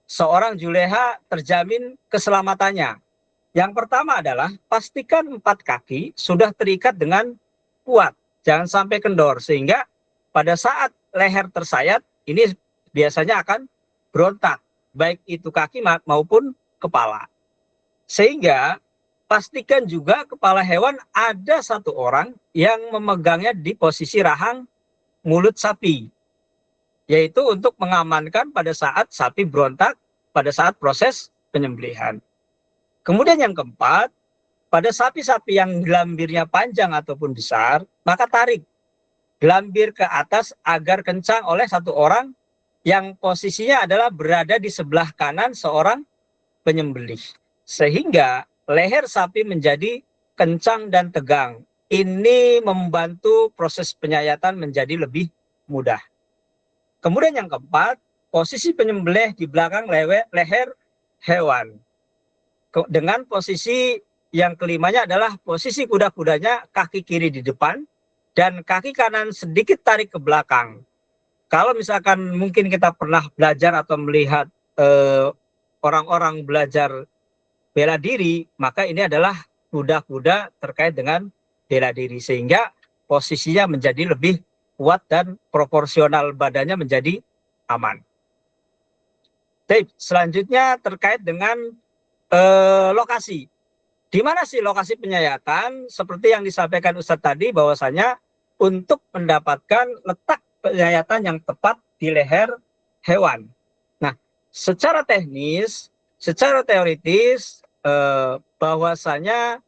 Speaker 3: Seorang juleha terjamin keselamatannya. Yang pertama adalah pastikan 4 kaki sudah terikat dengan kuat, jangan sampai kendor, sehingga pada saat leher tersayat ini biasanya akan berontak, baik itu kaki maupun kepala. Sehingga pastikan juga kepala hewan ada 1 orang yang memegangnya di posisi rahang mulut sapi, yaitu untuk mengamankan pada saat sapi berontak pada saat proses penyembelihan. Kemudian yang keempat, pada sapi-sapi yang gelambirnya panjang ataupun besar, maka tarik gelambir ke atas agar kencang oleh 1 orang yang posisinya adalah berada di sebelah kanan seorang penyembelih. Sehingga leher sapi menjadi kencang dan tegang. Ini membantu proses penyayatan menjadi lebih mudah. Kemudian yang keempat, posisi penyembelih di belakang leher hewan. Dengan posisi yang kelimanya adalah posisi kuda-kudanya kaki kiri di depan dan kaki kanan sedikit tarik ke belakang. Kalau misalkan mungkin kita pernah belajar atau melihat orang-orang belajar bela diri, maka ini adalah kuda-kuda terkait dengan bela diri, sehingga posisinya menjadi lebih kuat dan proporsional badannya menjadi aman. Selanjutnya terkait dengan lokasi. Di mana sih lokasi penyayatan? Seperti yang disampaikan Ustadz tadi, bahwasanya untuk mendapatkan letak penyayatan yang tepat di leher hewan. Nah, secara teknis, secara teoritis, bahwasanya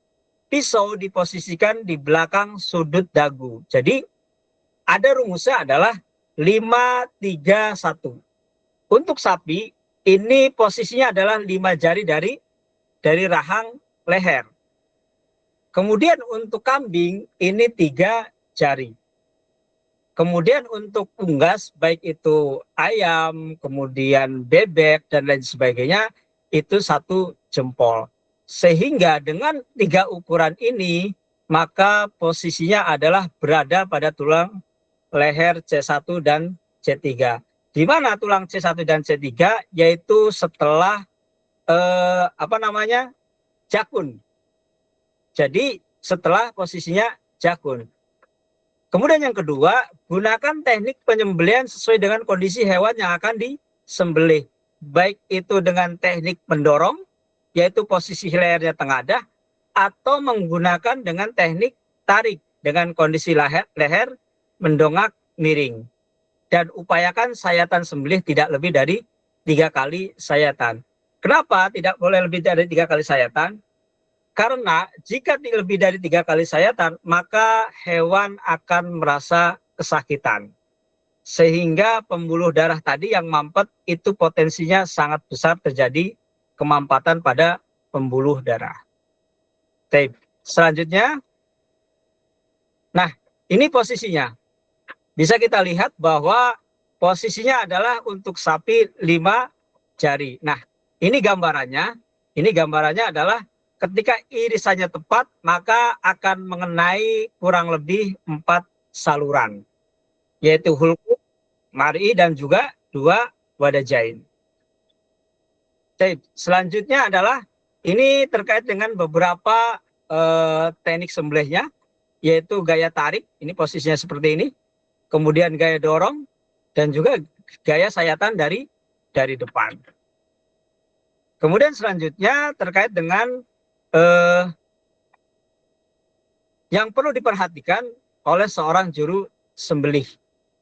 Speaker 3: pisau diposisikan di belakang sudut dagu. Jadi ada rumusnya adalah 5-3-1. Untuk sapi ini posisinya adalah 5 jari dari rahang leher. Kemudian untuk kambing ini 3 jari. Kemudian untuk unggas, baik itu ayam, kemudian bebek, dan lain sebagainya, itu 1 jempol. Sehingga dengan 3 ukuran ini, maka posisinya adalah berada pada tulang leher C1 dan C3. Di mana tulang C1 dan C3? Yaitu setelah jakun. Jadi setelah posisinya jakun. Kemudian yang kedua, gunakan teknik penyembelihan sesuai dengan kondisi hewan yang akan disembelih. Baik itu dengan teknik mendorong, yaitu posisi lehernya tengadah, atau menggunakan dengan teknik tarik dengan kondisi leher mendongak miring. Dan upayakan sayatan sembelih tidak lebih dari 3 kali sayatan. Kenapa tidak boleh lebih dari 3 kali sayatan? Karena jika lebih dari 3 kali sayatan, maka hewan akan merasa kesakitan. Sehingga pembuluh darah tadi yang mampet itu potensinya sangat besar terjadi kemampatan pada pembuluh darah. Selanjutnya, nah ini posisinya. Bisa kita lihat bahwa posisinya adalah untuk sapi 5 jari. Nah, ini gambarannya adalah ketika irisannya tepat, maka akan mengenai kurang lebih 4 saluran, yaitu hulqum, mar'i, dan juga 2 wadajain. Selanjutnya adalah ini terkait dengan beberapa teknik sembelihnya, yaitu gaya tarik, ini posisinya seperti ini, kemudian gaya dorong, dan juga gaya sayatan dari depan. Kemudian selanjutnya terkait dengan yang perlu diperhatikan oleh seorang juru sembelih.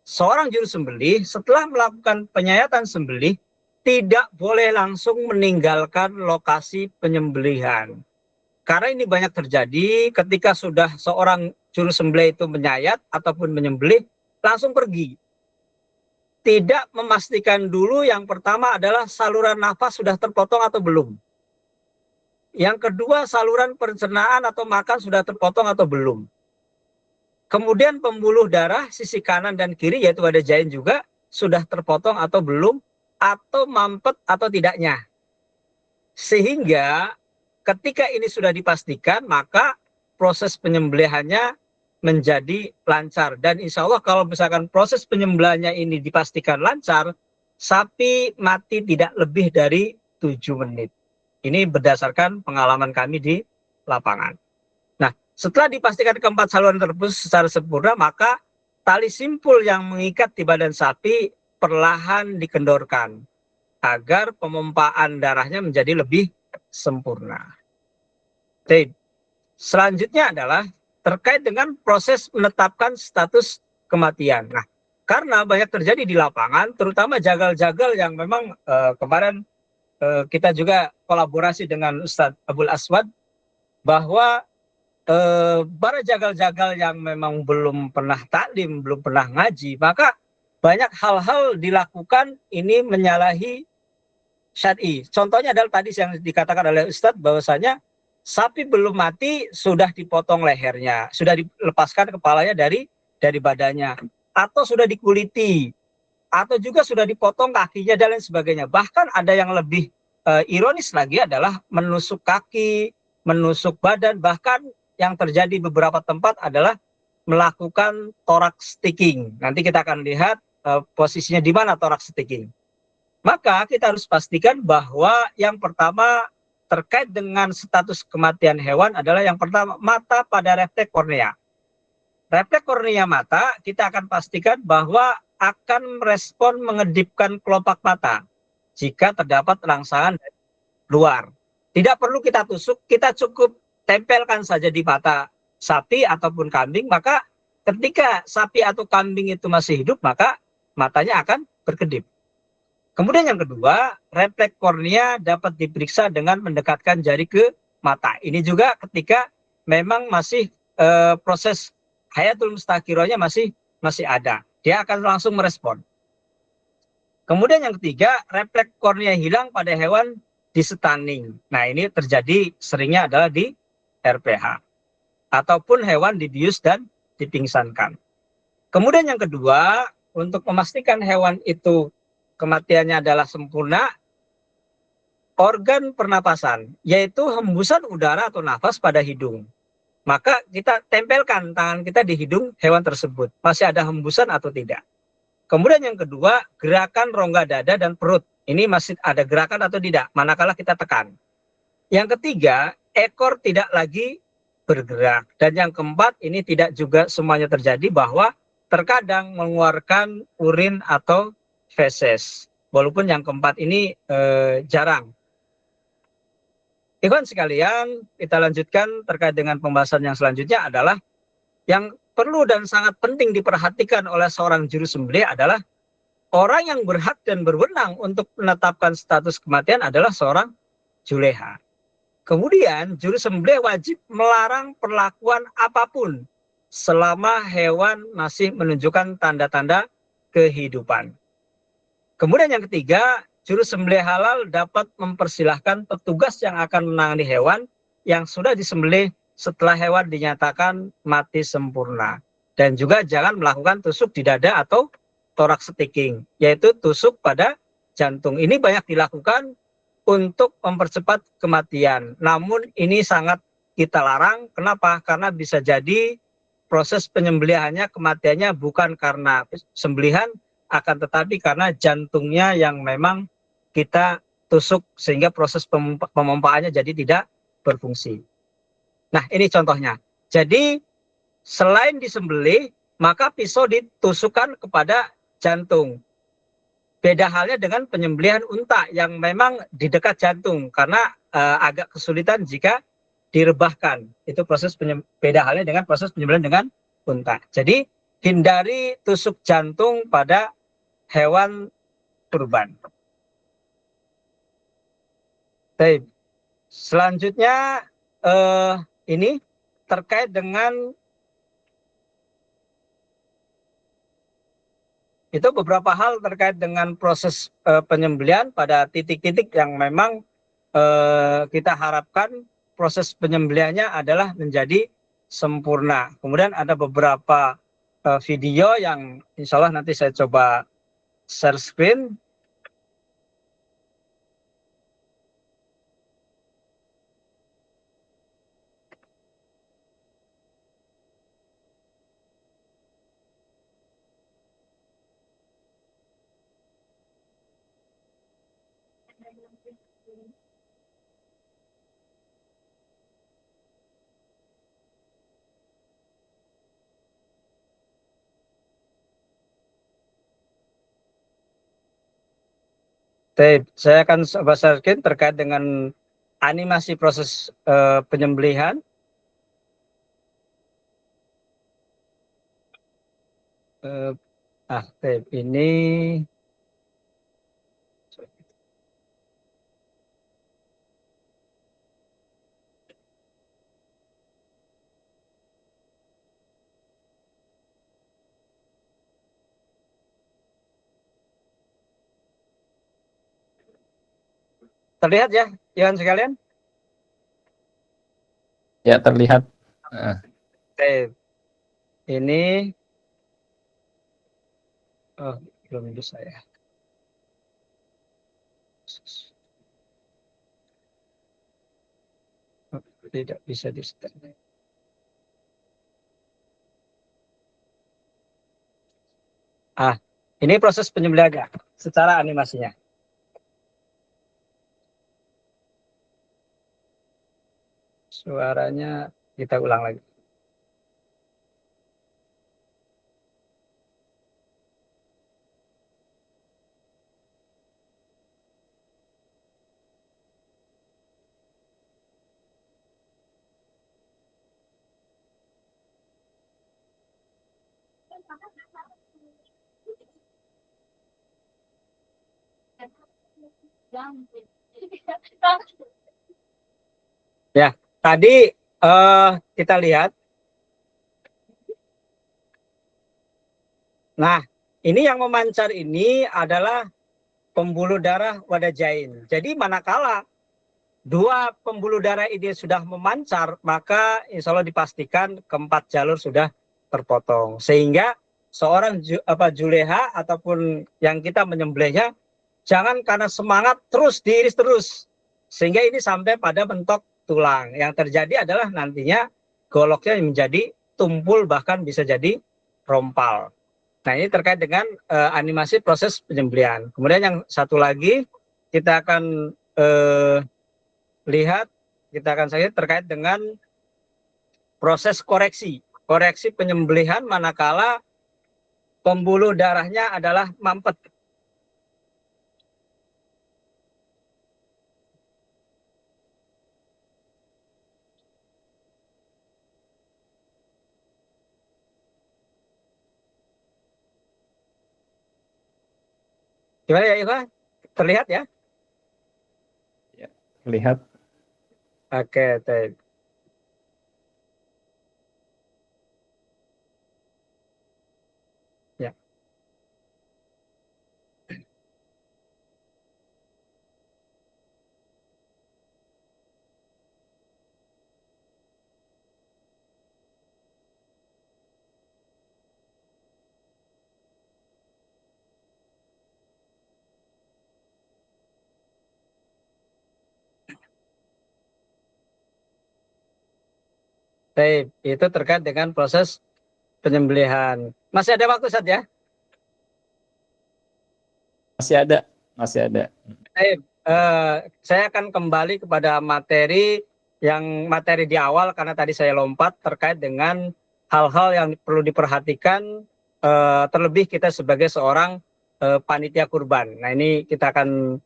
Speaker 3: Seorang juru sembelih setelah melakukan penyayatan sembelih tidak boleh langsung meninggalkan lokasi penyembelihan. Karena ini banyak terjadi ketika sudah seorang juru sembelih itu menyayat ataupun menyembelih, langsung pergi. Tidak memastikan dulu, yang pertama adalah saluran nafas sudah terpotong atau belum. Yang kedua, saluran pencernaan atau makan sudah terpotong atau belum. Kemudian pembuluh darah sisi kanan dan kiri, yaitu wadajain juga, sudah terpotong atau belum, atau mampet atau tidaknya. Sehingga ketika ini sudah dipastikan, maka proses penyembelihannya menjadi lancar. Dan insya Allah kalau misalkan proses penyembelihannya ini dipastikan lancar, sapi mati tidak lebih dari 7 menit. Ini berdasarkan pengalaman kami di lapangan. Nah, setelah dipastikan keempat saluran terputus secara sempurna, maka tali simpul yang mengikat di badan sapi perlahan dikendorkan agar pemompaan darahnya menjadi lebih sempurna. Selanjutnya adalah terkait dengan proses menetapkan status kematian. Nah, karena banyak terjadi di lapangan, terutama jagal-jagal yang memang kemarin kita juga kolaborasi dengan Ustadz Abul Aswad, bahwa para jagal-jagal yang memang belum pernah taklim, belum pernah ngaji, maka banyak hal-hal dilakukan ini menyalahi syar'i. Contohnya adalah tadi yang dikatakan oleh Ustadz, bahwasanya sapi belum mati sudah dipotong lehernya, sudah dilepaskan kepalanya dari badannya, atau sudah dikuliti, atau juga sudah dipotong kakinya dan lain sebagainya. Bahkan ada yang lebih ironis lagi adalah menusuk kaki, menusuk badan, bahkan yang terjadi beberapa tempat adalah melakukan thorax sticking. Nanti kita akan lihat posisinya di mana thorax sticking. Maka kita harus pastikan bahwa yang pertama terkait dengan status kematian hewan adalah yang pertama, mata pada refleks kornea. Refleks kornea mata kita akan pastikan bahwa akan merespon mengedipkan kelopak mata jika terdapat rangsangan dari luar. Tidak perlu kita tusuk, kita cukup tempelkan saja di mata sapi ataupun kambing, maka ketika sapi atau kambing itu masih hidup, maka matanya akan berkedip. Kemudian yang kedua, refleks kornea dapat diperiksa dengan mendekatkan jari ke mata. Ini juga ketika memang masih proses hayatul mustaqirohnya masih ada. Dia akan langsung merespon. Kemudian yang ketiga, refleks kornea hilang pada hewan di stunning. Nah, ini terjadi seringnya adalah di RPH. Ataupun hewan dibius dan dipingsankan. Kemudian yang kedua, untuk memastikan hewan itu kematiannya adalah sempurna, organ pernapasan, yaitu hembusan udara atau nafas pada hidung. Maka kita tempelkan tangan kita di hidung hewan tersebut, masih ada hembusan atau tidak. Kemudian yang kedua, gerakan rongga dada dan perut. Ini masih ada gerakan atau tidak, manakala kita tekan. Yang ketiga, ekor tidak lagi bergerak. Dan yang keempat, ini tidak juga semuanya terjadi, bahwa terkadang mengeluarkan urin atau feses. Walaupun yang keempat ini jarang. Ikhwan sekalian, kita lanjutkan terkait dengan pembahasan yang selanjutnya adalah yang perlu dan sangat penting diperhatikan oleh seorang juru sembelih adalah orang yang berhak dan berwenang untuk menetapkan status kematian adalah seorang juleha. Kemudian juru sembelih wajib melarang perlakuan apapun selama hewan masih menunjukkan tanda-tanda kehidupan. Kemudian yang ketiga, juru sembelih halal dapat mempersilahkan petugas yang akan menangani hewan yang sudah disembelih setelah hewan dinyatakan mati sempurna. Dan juga jangan melakukan tusuk di dada atau thorax sticking, yaitu tusuk pada jantung. Ini banyak dilakukan untuk mempercepat kematian. Namun ini sangat kita larang. Kenapa? Karena bisa jadi proses penyembelihannya, kematiannya bukan karena sembelihan, akan tetapi karena jantungnya yang memang kita tusuk sehingga proses pemompaannya jadi tidak berfungsi. Nah, ini contohnya. Jadi selain disembelih, maka pisau ditusukkan kepada jantung. Beda halnya dengan penyembelihan unta yang memang di dekat jantung, karena agak kesulitan jika direbahkan. Itu proses beda halnya dengan proses penyembelihan dengan unta. Jadi hindari tusuk jantung pada hewan kurban. Baik. Selanjutnya ini terkait dengan itu beberapa hal terkait dengan proses penyembelihan pada titik-titik yang memang kita harapkan proses penyembelihannya adalah menjadi sempurna. Kemudian ada beberapa video yang insya Allah nanti saya coba share screen. Saya akan coba share terkait dengan animasi proses penyembelihan. Ini terlihat ya, Iwan sekalian?
Speaker 1: Ya, terlihat.
Speaker 3: Ini belum bisa ya. Tidak bisa di-setel. Ini proses penyembelihannya secara animasinya. Suaranya kita ulang lagi. Ya, tadi kita lihat. Nah, ini yang memancar ini adalah pembuluh darah wadajain. Jadi manakala dua pembuluh darah ini sudah memancar, maka insya Allah dipastikan keempat jalur sudah terpotong. Sehingga seorang juleha ataupun yang kita menyembelihnya jangan karena semangat terus diiris terus sehingga ini sampai pada mentok tulang. Yang terjadi adalah nantinya goloknya menjadi tumpul bahkan bisa jadi rompal. Nah, ini terkait dengan animasi proses penyembelihan. Kemudian yang satu lagi kita akan lihat, kita akan saya terkait dengan proses koreksi penyembelihan manakala pembuluh darahnya adalah mampet. Gimana ya Iva? Terlihat ya?
Speaker 1: Ya, lihat.
Speaker 3: Oke, baik. Ya. Baik, itu terkait dengan proses penyembelihan. Masih ada waktu Ustaz ya?
Speaker 1: Masih ada.
Speaker 3: Baik, saya akan kembali kepada materi di awal karena tadi saya lompat terkait dengan hal-hal yang perlu diperhatikan terlebih kita sebagai seorang panitia kurban. Nah, ini kita akan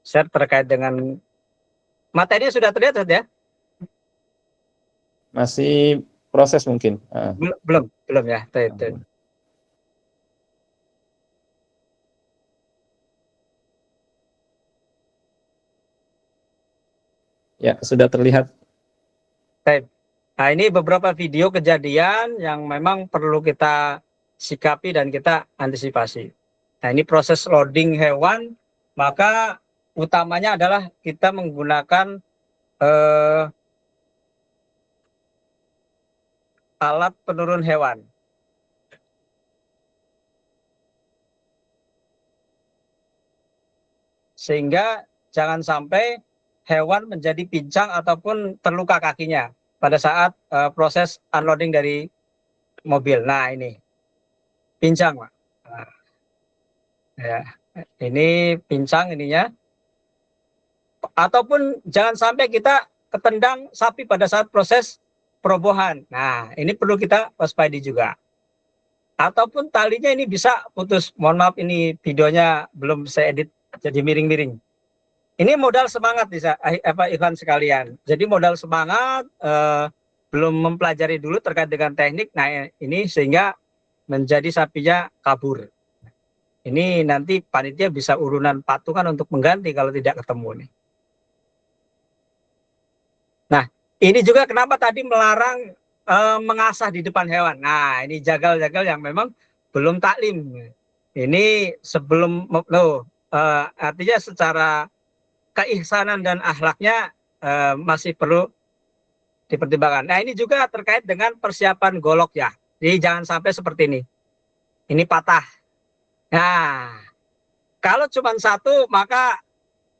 Speaker 3: share terkait dengan materinya sudah terlihat Ustaz ya?
Speaker 1: Masih proses mungkin.
Speaker 3: Belum ya.
Speaker 1: Ya, sudah terlihat.
Speaker 3: Nah, ini beberapa video kejadian yang memang perlu kita sikapi dan kita antisipasi. Nah, ini proses loading hewan, maka utamanya adalah kita menggunakan alat penurun hewan. Sehingga jangan sampai hewan menjadi pincang ataupun terluka kakinya pada saat proses unloading dari mobil. Nah, ini pincang, Pak. Nah, ya, ini pincang ininya. Ataupun jangan sampai kita ketendang sapi pada saat proses perobohan. Nah, ini perlu kita waspadai juga. Ataupun talinya ini bisa putus. Mohon maaf, ini videonya belum saya edit jadi miring-miring. Ini modal semangat Ivan sekalian. Jadi modal semangat, belum mempelajari dulu terkait dengan teknik. Nah, ini sehingga menjadi sapinya kabur. Ini nanti panitia bisa urunan patungan untuk mengganti kalau tidak ketemu nih. Nah, ini juga kenapa tadi melarang mengasah di depan hewan. Nah, ini jagal-jagal yang memang belum taklim. Ini sebelum artinya secara keihsanan dan akhlaknya masih perlu dipertimbangkan. Nah, ini juga terkait dengan persiapan golok ya. Jadi jangan sampai seperti ini. Ini patah. Nah, kalau cuma satu maka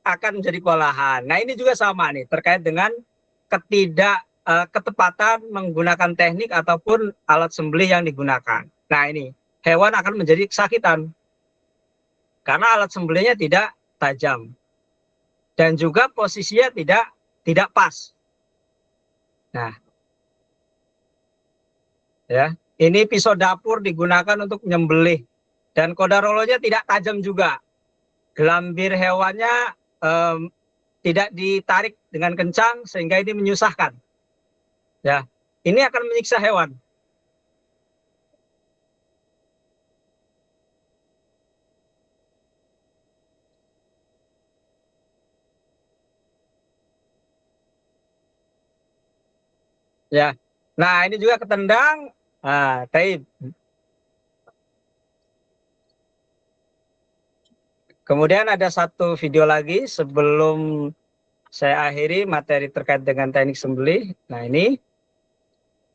Speaker 3: akan menjadi kewalahan. Nah, ini juga sama nih terkait dengan ketepatan menggunakan teknik ataupun alat sembelih yang digunakan. Nah, ini hewan akan menjadi kesakitan karena alat sembelihnya tidak tajam dan juga posisinya tidak pas. Nah, ya, ini pisau dapur digunakan untuk menyembelih dan kodarolonya tidak tajam juga. Gelambir hewannya tidak ditarik dengan kencang sehingga ini menyusahkan. Ya, ini akan menyiksa hewan. Ya, nah ini juga ketendang. Nah, taib. Kemudian ada satu video lagi sebelum saya akhiri materi terkait dengan teknik sembelih. Nah, ini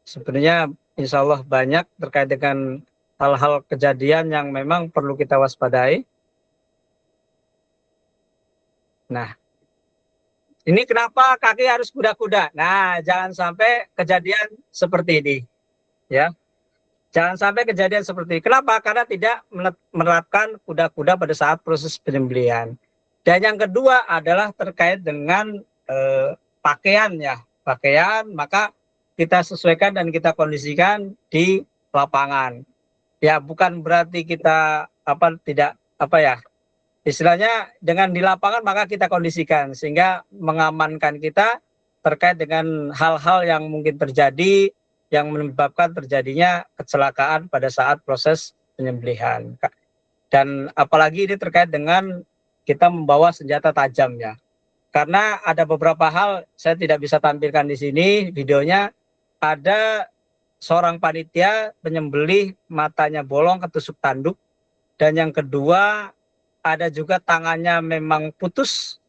Speaker 3: sebenarnya insya Allah banyak terkait dengan hal-hal kejadian yang memang perlu kita waspadai. Nah, ini kenapa kaki harus kuda-kuda? Nah, jangan sampai kejadian seperti ini, ya. Jangan sampai kejadian seperti ini. Kenapa? Karena tidak menerapkan kuda-kuda pada saat proses penyembelihan. Dan yang kedua adalah terkait dengan pakaian, ya. Pakaian, maka kita sesuaikan dan kita kondisikan di lapangan. Ya, bukan berarti kita istilahnya dengan di lapangan maka kita kondisikan sehingga mengamankan kita terkait dengan hal-hal yang mungkin terjadi yang menyebabkan terjadinya kecelakaan pada saat proses penyembelihan. Dan apalagi ini terkait dengan kita membawa senjata tajam, ya. Karena ada beberapa hal saya tidak bisa tampilkan di sini videonya. Ada seorang panitia penyembelih matanya bolong ketusuk tanduk, dan yang kedua ada juga tangannya memang putus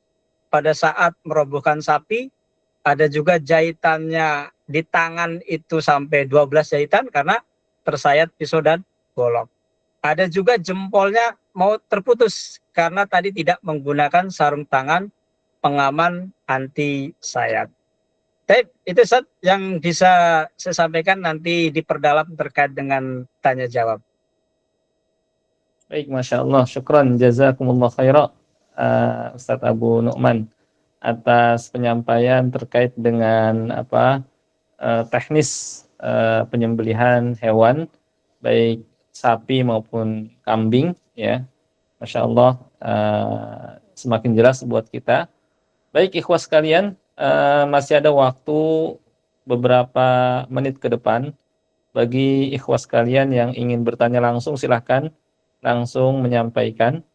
Speaker 3: pada saat merobohkan sapi. Ada juga jahitannya di tangan itu sampai 12 jahitan karena tersayat pisau dan golok. Ada juga jempolnya mau terputus karena tadi tidak menggunakan sarung tangan pengaman anti sayat. Tapi itu Ustaz yang bisa saya sampaikan, nanti diperdalam terkait dengan tanya jawab.
Speaker 1: Baik, Masya Allah, syukran, jazakumullah khairah, Ustadz Abu Nu'man, atas penyampaian terkait dengan teknis penyembelihan hewan, baik sapi maupun kambing, ya. Masya Allah, semakin jelas buat kita. Baik, ikhwas sekalian, masih ada waktu beberapa menit ke depan. Bagi ikhwas sekalian yang ingin bertanya langsung, silahkan langsung menyampaikan.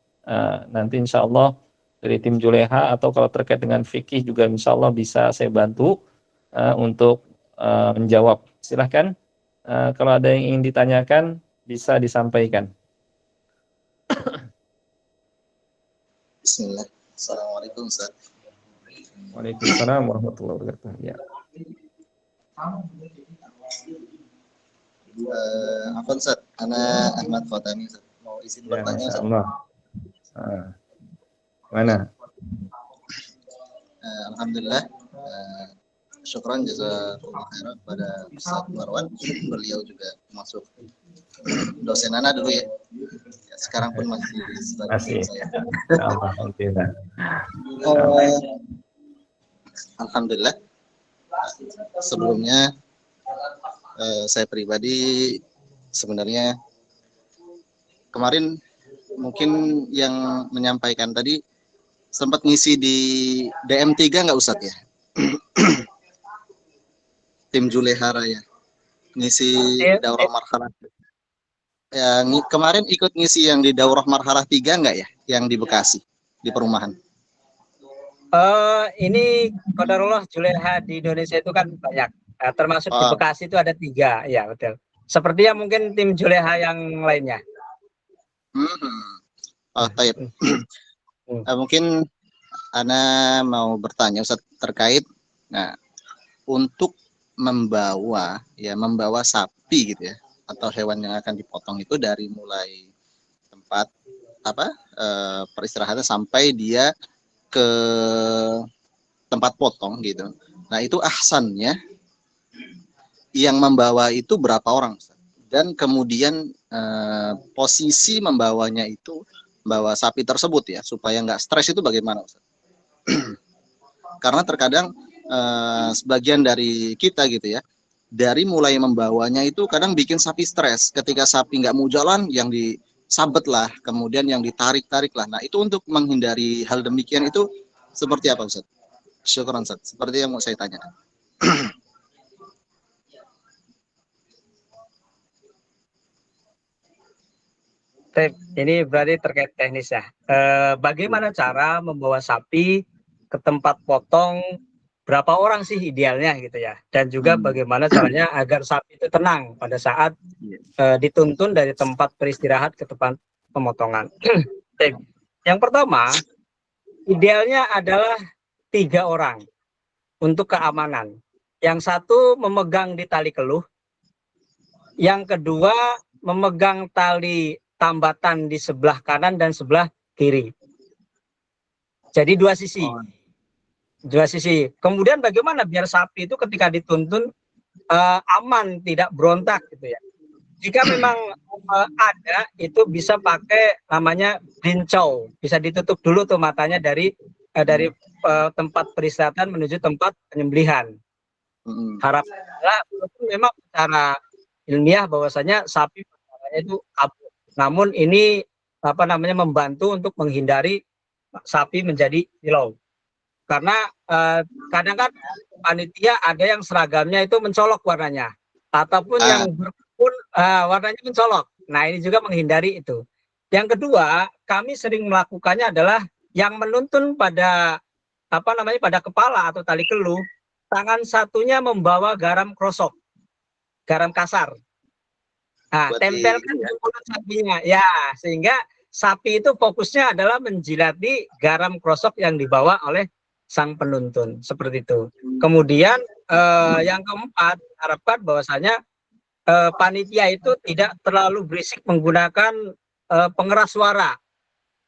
Speaker 1: Nanti insya Allah dari tim Juleha atau kalau terkait dengan fikih juga insya Allah bisa saya bantu untuk menjawab. Silahkan, kalau ada yang ingin ditanyakan bisa disampaikan.
Speaker 5: Bismillah. Assalamualaikum Ustaz.
Speaker 1: Waalaikumsalam warahmatullahi wabarakatuh. Ya.
Speaker 5: Afwan Ustaz, Ana Ahmad Fatani Ustaz. Mau izin
Speaker 1: Ya,
Speaker 5: bertanya
Speaker 1: Masya
Speaker 5: Ustaz.
Speaker 1: Allah. Mana?
Speaker 5: Alhamdulillah. Syukran jazakumullah khairan kepada Ustaz Marwan. Beliau juga masuk dosen Ana dulu ya. Sekarang pun masih
Speaker 1: Masih.
Speaker 5: saya.
Speaker 1: Alhamdulillah.
Speaker 5: Alhamdulillah. Sebelumnya saya pribadi sebenarnya kemarin mungkin yang menyampaikan tadi sempat ngisi di DM3 nggak Ustadz ya? Tim Juleha Raya ngisi daurah marhalah. Ya, kemarin ikut ngisi yang di daurah marhalah 3 nggak ya? Yang di Bekasi di perumahan.
Speaker 3: Ini qadarullah Juleha di Indonesia itu kan banyak, termasuk di Bekasi itu ada 3, ya betul. Sepertinya mungkin tim Juleha yang lainnya.
Speaker 5: Taib. Mungkin Ana mau bertanya Ustaz terkait, nah, untuk membawa sapi gitu ya, atau hewan yang akan dipotong itu dari mulai tempat peristirahatan sampai dia ke tempat potong gitu. Nah, itu ahsannya yang membawa itu berapa orang Ustaz? Dan kemudian posisi membawanya itu, membawa sapi tersebut ya, supaya nggak stres itu bagaimana Ustaz? Karena terkadang sebagian dari kita gitu ya, dari mulai membawanya itu kadang bikin sapi stres. Ketika sapi nggak mau jalan, yang disabet lah, kemudian yang ditarik-tarik lah. Nah, itu untuk menghindari hal demikian itu seperti apa Ustaz? Syukran Ustaz. Seperti yang mau saya tanyakan.
Speaker 3: Ini berarti terkait teknis ya. Bagaimana cara membawa sapi ke tempat potong, berapa orang sih idealnya gitu ya. Dan juga bagaimana caranya agar sapi itu tenang pada saat dituntun dari tempat beristirahat ke tempat pemotongan. Yang pertama, idealnya adalah 3 orang untuk keamanan. Yang satu memegang di tali keluh, Yang kedua, memegang tali tambatan di sebelah kanan dan sebelah kiri. Jadi dua sisi. Dua sisi. Kemudian bagaimana biar sapi itu ketika dituntun aman, tidak berontak gitu ya. Jika memang ada, itu bisa pakai namanya blincau. Bisa ditutup dulu tuh matanya dari tempat peristirahatan menuju tempat penyembelihan. Harapannya memang secara ilmiah bahwasanya sapi itu kabur. Namun ini membantu untuk menghindari sapi menjadi silau. Karena kadang-kadang panitia ada yang seragamnya itu mencolok warnanya, ataupun yang berkebun warnanya mencolok. Nah, ini juga menghindari itu. Yang kedua, kami sering melakukannya adalah yang menuntun pada pada kepala atau tali keluh, tangan satunya membawa garam krosok, garam kasar. Nah, tempelkan di mulut sapinya, ya, sehingga sapi itu fokusnya adalah menjilati garam krosok yang dibawa oleh sang penuntun, seperti itu. Kemudian yang keempat, harapkan bahwasanya panitia itu tidak terlalu berisik menggunakan pengeras suara,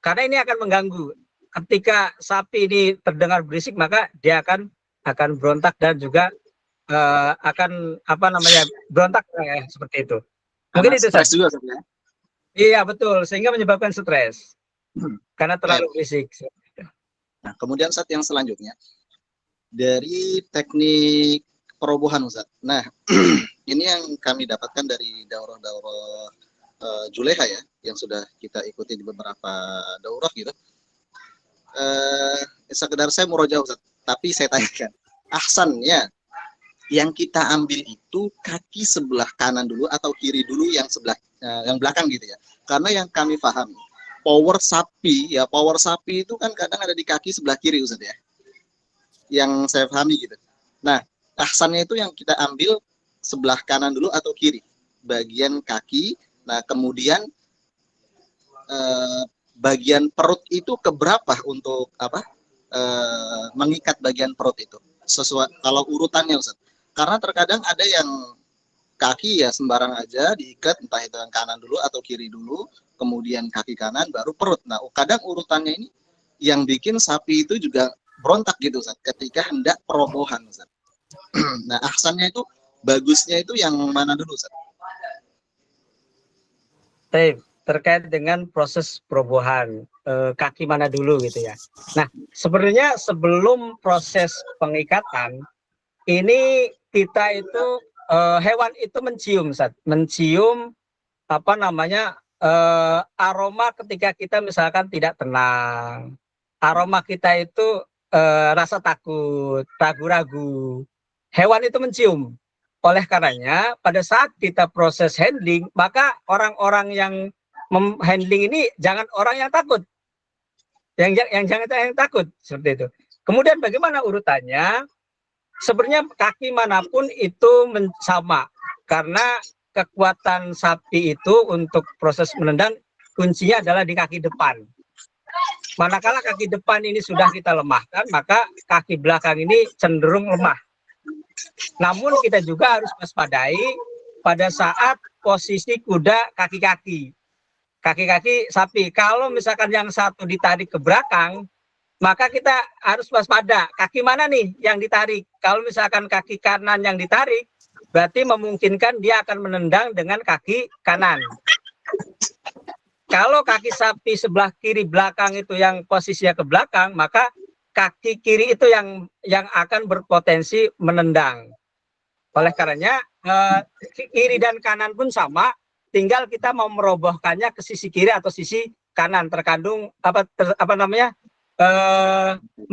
Speaker 3: karena ini akan mengganggu. Ketika sapi ini terdengar berisik, maka dia akan berontak dan juga akan berontak seperti itu. Mungkin itu
Speaker 5: stres juga sebenarnya.
Speaker 3: Iya betul, sehingga menyebabkan stres karena terlalu berisik.
Speaker 5: Nah, kemudian Ustaz yang selanjutnya dari teknik perobohan Ustaz. Nah, ini yang kami dapatkan dari daurah-daurah Juleha ya, yang sudah kita ikuti di beberapa daurah gitu. Sekedar saya murojaah Ustaz, tapi saya tanyakan, ahsannya yang kita ambil itu kaki sebelah kanan dulu atau kiri dulu yang sebelah yang belakang gitu ya. Karena yang kami pahami, power sapi itu kan kadang ada di kaki sebelah kiri Ustaz ya. Yang saya pahami gitu. Nah, ahsannya itu yang kita ambil sebelah kanan dulu atau kiri, bagian kaki. Nah, kemudian bagian perut itu keberapa untuk mengikat bagian perut itu sesuai kalau urutannya Ustaz. Karena terkadang ada yang kaki ya sembarang aja diikat, entah itu yang kanan dulu atau kiri dulu, kemudian kaki kanan baru perut. Nah, kadang urutannya ini yang bikin sapi itu juga berontak gitu Ustaz, ketika hendak perobohan Ustaz. Nah, ahsannya itu bagusnya itu yang mana dulu Ustaz?
Speaker 3: Terkait dengan proses perobohan, kaki mana dulu gitu ya. Nah, sebenarnya sebelum proses pengikatan ini kita itu hewan itu mencium Ustaz, mencium aroma ketika kita misalkan tidak tenang. Aroma kita itu rasa takut, ragu-ragu. Hewan itu mencium. Oleh karenanya pada saat kita proses handling, maka orang-orang yang handling ini jangan orang yang takut. Yang jangan takut seperti itu. Kemudian bagaimana urutannya? Sebenarnya kaki manapun itu sama, karena kekuatan sapi itu untuk proses menendang kuncinya adalah di kaki depan. Manakala kaki depan ini sudah kita lemahkan, maka kaki belakang ini cenderung lemah. Namun kita juga harus waspadai pada saat posisi kuda kaki-kaki sapi. Kalau misalkan yang satu ditarik ke belakang, maka kita harus waspada, kaki mana nih yang ditarik. Kalau misalkan kaki kanan yang ditarik, berarti memungkinkan dia akan menendang dengan kaki kanan. Kalau kaki sapi sebelah kiri belakang itu yang posisinya ke belakang, maka kaki kiri itu yang akan berpotensi menendang. Oleh karenanya, kiri dan kanan pun sama, tinggal kita mau merobohkannya ke sisi kiri atau sisi kanan, terkandung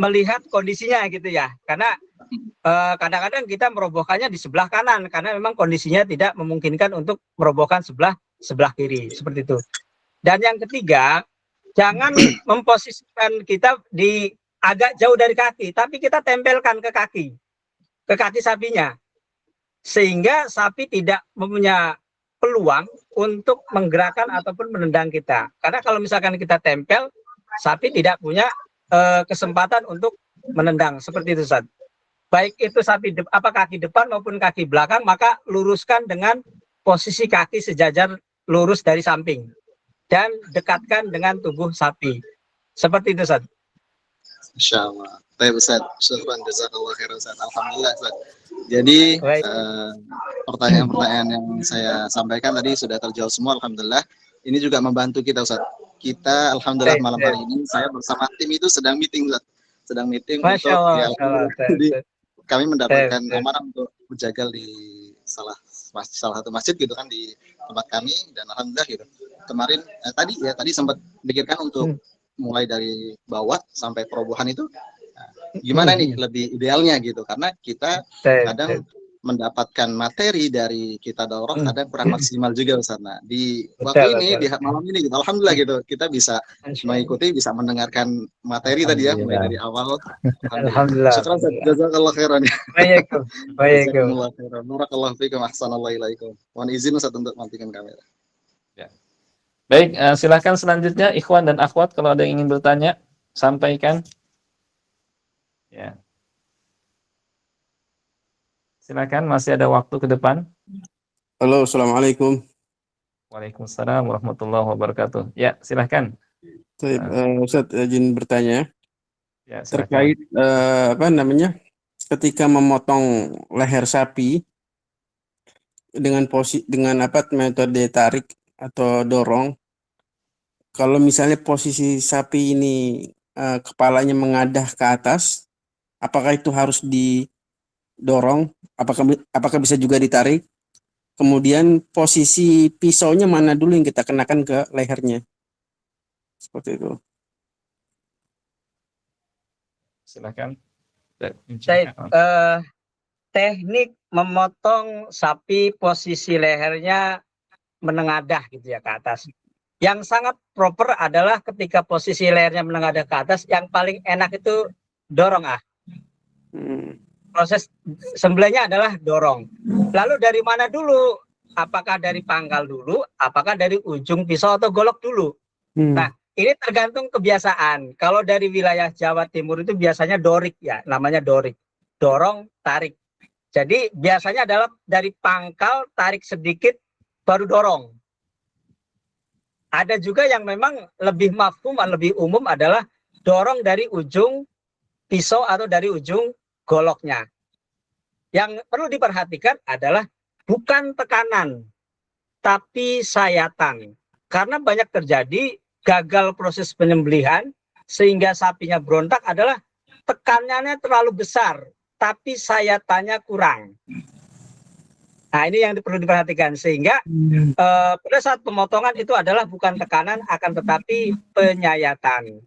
Speaker 3: melihat kondisinya gitu ya. Karena kadang-kadang kita merobohkannya di sebelah kanan karena memang kondisinya tidak memungkinkan untuk merobohkan sebelah kiri, seperti itu. Dan yang ketiga, jangan memposisikan kita di agak jauh dari kaki, tapi kita tempelkan ke kaki sapinya, sehingga sapi tidak mempunyai peluang untuk menggerakkan ataupun menendang kita. Karena kalau misalkan kita tempel, sapi tidak punya kesempatan untuk menendang, seperti itu Ustaz. Baik itu sapi kaki depan maupun kaki belakang, maka luruskan dengan posisi kaki sejajar lurus dari samping dan dekatkan dengan tubuh sapi. Seperti itu, Ustaz.
Speaker 5: Insya Allah. Baik Ustaz, syukran jazakallah khairan Ustaz. Alhamdulillah Ustaz. Jadi
Speaker 3: Baik.
Speaker 5: pertanyaan-pertanyaan yang saya sampaikan tadi sudah terjawab semua Alhamdulillah. Ini juga membantu kita Ustaz. Kita Alhamdulillah
Speaker 3: Baik,
Speaker 5: malam hari ini saya bersama tim itu sedang meeting Ustaz. Sedang meeting
Speaker 3: Masya Allah,
Speaker 5: untuk
Speaker 3: Masya Allah.
Speaker 5: jadi kami mendapatkan
Speaker 3: Baik.
Speaker 5: amanah untuk berjaga di salah satu masjid gitu kan di tempat kami, dan Alhamdulillah gitu. Kemarin tadi sempat pikirkan untuk mulai dari bawah sampai perobohan itu gimana nih lebih idealnya gitu, karena kita kadang mendapatkan materi dari kita daurah kadang kurang maksimal juga Ustaz. Nah, di waktu ini di malam ini gitu alhamdulillah gitu kita bisa mengikuti, bisa mendengarkan materi tadi ya mulai dari awal.
Speaker 3: Alhamdulillah.
Speaker 5: Syukran Ustaz, jazakallah khairan.
Speaker 3: Baik.
Speaker 5: Jazakallah khairan. Barakallahu fiikum, ahsanallahu ilaikum. Mohon izin Ustaz untuk matikan kamera.
Speaker 1: Baik, silakan selanjutnya ikhwan dan akhwat kalau ada yang ingin bertanya, sampaikan. Ya. Silakan, masih ada waktu ke depan.
Speaker 6: Halo, assalamualaikum.
Speaker 1: Waalaikumsalam warahmatullahi wabarakatuh. Ya, silakan.
Speaker 6: Saya Ustaz izin bertanya
Speaker 1: Ya, silakan.
Speaker 6: terkait ketika memotong leher sapi dengan metode tarik atau dorong. Kalau misalnya posisi sapi ini kepalanya mengadah ke atas, apakah itu harus didorong? Apakah bisa juga ditarik? Kemudian posisi pisaunya mana dulu yang kita kenakan ke lehernya? Seperti itu.
Speaker 1: Silakan.
Speaker 3: Teknik memotong sapi posisi lehernya menengadah gitu ya ke atas. Yang sangat proper adalah ketika posisi lehernya menengadah ke atas, yang paling enak itu dorong Proses sembelihnya adalah dorong. Lalu dari mana dulu? Apakah dari pangkal dulu? Apakah dari ujung pisau atau golok dulu? Nah, ini tergantung kebiasaan. Kalau dari wilayah Jawa Timur itu biasanya dorik ya, namanya dorik. Dorong, tarik. Jadi biasanya adalah dari pangkal, tarik sedikit, baru dorong. Ada juga yang memang lebih mafhum, lebih umum adalah dorong dari ujung pisau atau dari ujung goloknya. Yang perlu diperhatikan adalah bukan tekanan, tapi sayatan. Karena banyak terjadi gagal proses penyembelihan, sehingga sapinya berontak adalah tekanannya terlalu besar, tapi sayatannya kurang. Nah, ini yang perlu diperhatikan, sehingga pada saat pemotongan itu adalah bukan tekanan, akan tetapi penyayatan.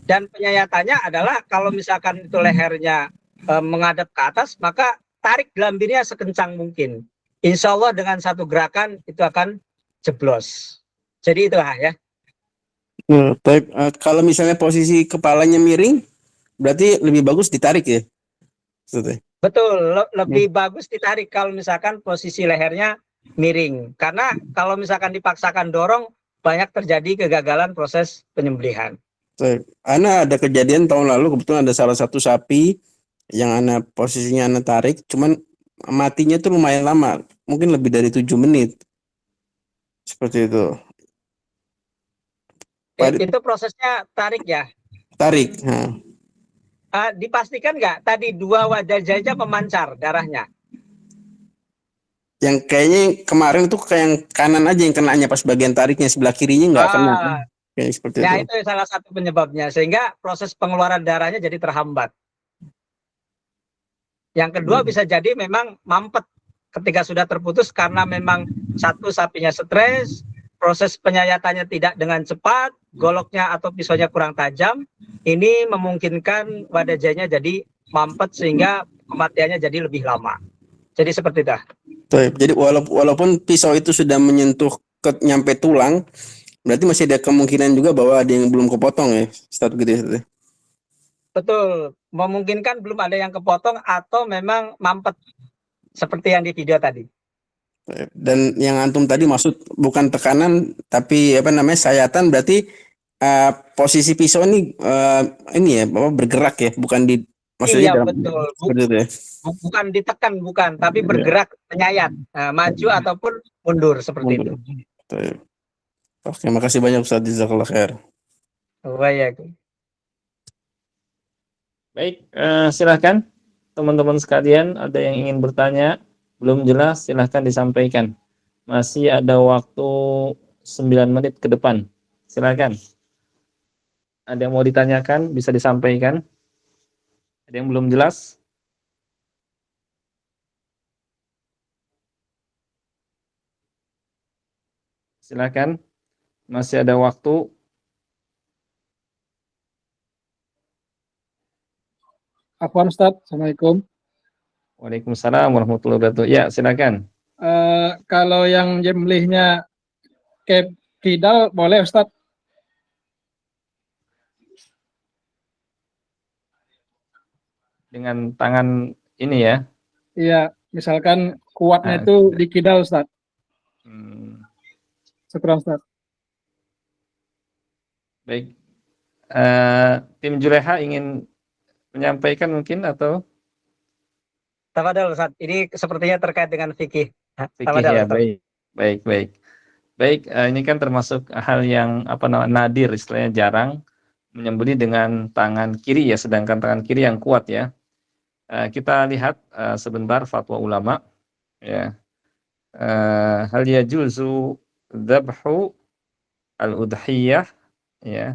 Speaker 3: Dan penyayatannya adalah kalau misalkan itu lehernya menghadap ke atas, maka tarik gelambirnya sekencang mungkin. Insya Allah dengan satu gerakan itu akan jeblos. Jadi itulah ya.
Speaker 6: Kalau misalnya posisi kepalanya miring, berarti lebih bagus ditarik ya?
Speaker 3: Betul, lebih bagus ditarik kalau misalkan posisi lehernya miring. Karena kalau misalkan dipaksakan dorong, banyak terjadi kegagalan proses penyembelihan.
Speaker 6: Ana ada kejadian tahun lalu, kebetulan ada salah satu sapi yang Ana posisinya Ana tarik, cuman matinya tuh lumayan lama, mungkin lebih dari 7 menit. Seperti itu.
Speaker 3: Itu prosesnya tarik ya?
Speaker 6: Tarik.
Speaker 3: Dipastikan nggak tadi 2 wajah memancar darahnya?
Speaker 6: Yang kayaknya kemarin tuh kayak yang kanan aja yang kenanya, pas bagian tariknya, sebelah kirinya nggak kena. Kayak seperti itu.
Speaker 3: Itu salah satu penyebabnya, sehingga proses pengeluaran darahnya jadi terhambat. Yang kedua bisa jadi memang mampet ketika sudah terputus, karena memang satu sapinya stres, proses penyayatannya tidak dengan cepat, goloknya atau pisaunya kurang tajam, ini memungkinkan wadajahnya jadi mampet sehingga kematiannya jadi lebih lama. Jadi seperti itu.
Speaker 6: Jadi walaupun pisau itu sudah menyentuh nyampe tulang, berarti masih ada kemungkinan juga bahwa ada yang belum kepotong ya, Ustaz, gitu ya?
Speaker 3: Betul, memungkinkan belum ada yang kepotong atau memang mampet seperti yang di video tadi.
Speaker 6: Dan yang antum tadi maksud bukan tekanan tapi sayatan, berarti posisi pisau ini bergerak ya, bukan Maksudnya
Speaker 3: Iya
Speaker 6: dalam
Speaker 3: betul.
Speaker 6: seperti itu ya.
Speaker 3: Bukan ditekan, bukan, tapi
Speaker 6: Iya.
Speaker 3: bergerak menyayat, maju ataupun mundur seperti itu.
Speaker 6: Baik. Oke, makasih banyak Ustaz. Jazakallah khair.
Speaker 3: Baik.
Speaker 1: Baik, silahkan teman-teman sekalian, ada yang ingin bertanya, belum jelas silahkan disampaikan. Masih ada waktu 9 menit ke depan. Silahkan. Ada yang mau ditanyakan, bisa disampaikan. Ada yang belum jelas? Silahkan. Masih ada waktu.
Speaker 7: Afwan Ustaz, Assalamualaikum.
Speaker 1: Waalaikumsalam warahmatullahi wabarakatuh. Ya, silakan.
Speaker 7: Kalau yang jemlihnya ke kidal boleh Ustaz?
Speaker 1: Dengan tangan ini ya.
Speaker 7: Iya, misalkan kuatnya
Speaker 1: Nah,
Speaker 7: itu di kidal Ustaz. Syukran Ustaz.
Speaker 1: Baik. Tim Juleha ingin menyampaikan mungkin atau?
Speaker 3: Tafadhol Ustaz, ini sepertinya terkait dengan fikih.
Speaker 1: Fikih ya, baik. Baik, ini kan termasuk hal yang nadir, istilahnya jarang menyembelih dengan tangan kiri ya, sedangkan tangan kiri yang kuat ya. Kita lihat sebentar fatwa ulama ya. Hal yajuzu dzabhu al-udhiyah ya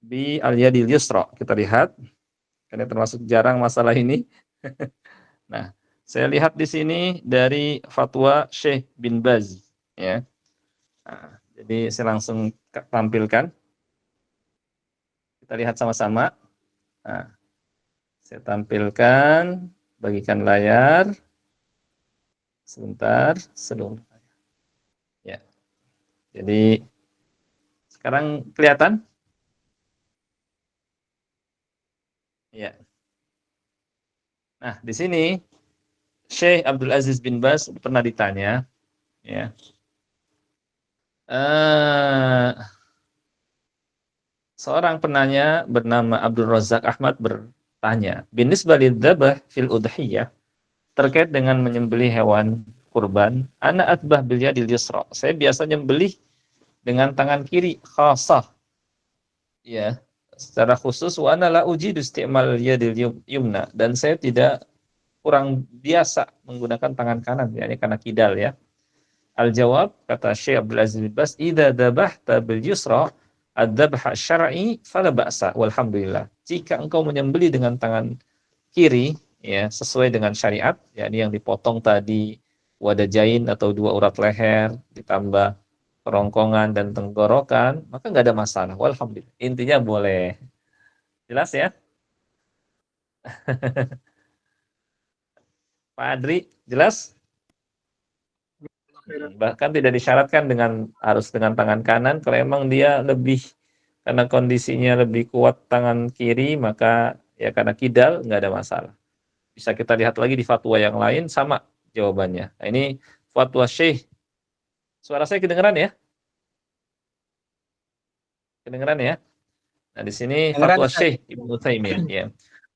Speaker 1: bi al-yadil yusra. Kita lihat karena termasuk jarang masalah ini. Nah, saya lihat di sini dari fatwa Syekh bin Baz ya. Nah, jadi saya langsung tampilkan. Kita lihat sama-sama. Nah, saya tampilkan, bagikan layar. Sebentar, seluruh. Ya. Jadi sekarang kelihatan? Ya. Nah, di sini Syekh Abdul Aziz bin Baz pernah ditanya, ya. Seorang penanya bernama Abdul Razak Ahmad bertanya, binisbah lidzabah fil udhiyah, terkait dengan menyembelih hewan kurban, ana atbah bil yadil yusra. Saya biasa nyembelih dengan tangan kiri khasah. Ya, secara khusus wa ana la ujidu isti'mal yadil yumna, dan saya tidak kurang biasa menggunakan tangan kanan, yakni karena kidal ya. Al-jawab, kata Syekh Abdul Aziz bin Baz, idza dabahta bil yusra ad-dabha syar'i fala ba'sa walhamdulillah. Jika engkau menyembelih dengan tangan kiri ya, sesuai dengan syariat, yakni yang dipotong tadi wadajain atau 2 urat leher ditambah kerongkongan dan tenggorokan, maka nggak ada masalah. Walhamdulillah. Intinya boleh. Jelas ya? Pak Adri, jelas? Bahkan tidak disyaratkan harus dengan tangan kanan. Kalau emang dia lebih, karena kondisinya lebih kuat tangan kiri, maka ya karena kidal nggak ada masalah. Bisa kita lihat lagi di fatwa yang lain, sama jawabannya. Nah, ini fatwa Syekh. Suara saya kedengeran ya? Kedengeran ya? Nah, di sini fatwa Syekh Ibnu Utsaimin ya.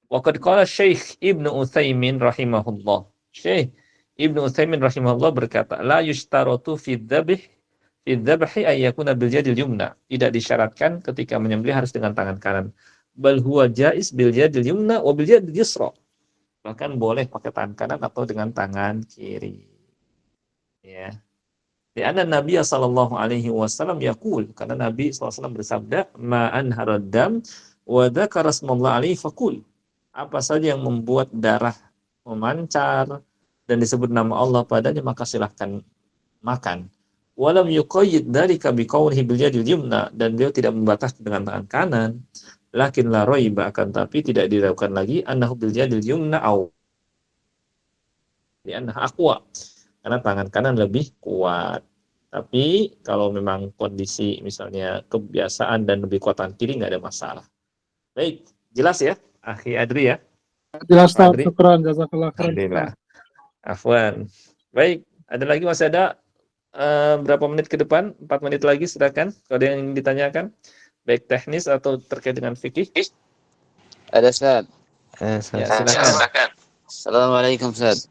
Speaker 1: Wa qad qala Syekh Ibnu Utsaimin rahimahullah. Syekh Ibnu Utsaimin rahimahullah berkata, la yushtaratu fi dzabhi ay yakuna bil yadil yumna. Tidak disyaratkan ketika menyembelih harus dengan tangan kanan. Bal huwa jaiz bil yadil yumna wa bil yadil yusra. Bahkan boleh pakai tangan kanan atau dengan tangan kiri. Ya. Karena Nabi sallallahu alaihi wasallam yaqul, karena Nabi sallallahu alaihi wasallam bersabda, ma anharad dam wa dzakara asmallahu alaihi faqul. Apa saja yang membuat darah memancar dan disebut nama Allah padanya, maka silahkan makan. Walam yuqayyid dzalika biqaulihi bil yadil yumna, dan beliau tidak membatasi dengan tangan kanan. Lakin la raiba, akan tapi tidak diragukan lagi annahu bil yadil yumna au li'annaha aqwa, karena tangan kanan lebih kuat. Tapi kalau memang kondisi misalnya kebiasaan dan lebih kuat tangan kiri, nggak ada masalah. Baik, jelas ya, Akhi Adri ya?
Speaker 7: Jelas Ustaz, syukran, jazakallah khairan.
Speaker 1: Alhamdulillah. Afwan. Baik, ada lagi, masih ada berapa menit ke depan? 4 menit lagi, silakan. Kalau ada yang ingin ditanyakan, baik teknis atau terkait dengan fikih.
Speaker 2: Ada Ustaz.
Speaker 1: Ya, silakan.
Speaker 2: Assalamualaikum Ustaz.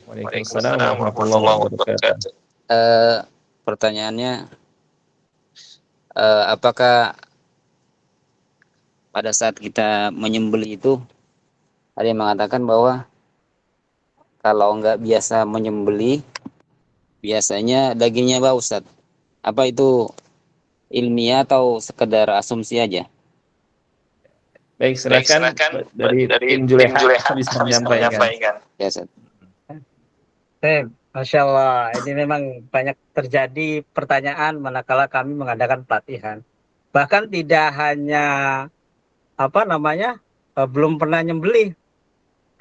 Speaker 1: Waalaikumsalam warahmatullahi wabarakatuh.
Speaker 2: Pertanyaannya, apakah pada saat kita menyembelih itu ada yang mengatakan bahwa kalau nggak biasa menyembelih, biasanya dagingnya bau, Ustaz. Apa itu ilmiah atau sekedar asumsi aja?
Speaker 1: Baik, silakan dari tim Juleha bisa menyampaikan.
Speaker 2: Ya, Ustaz.
Speaker 3: Masya Allah, ini memang banyak terjadi pertanyaan manakala kami mengadakan pelatihan. Bahkan tidak hanya belum pernah nyembelih.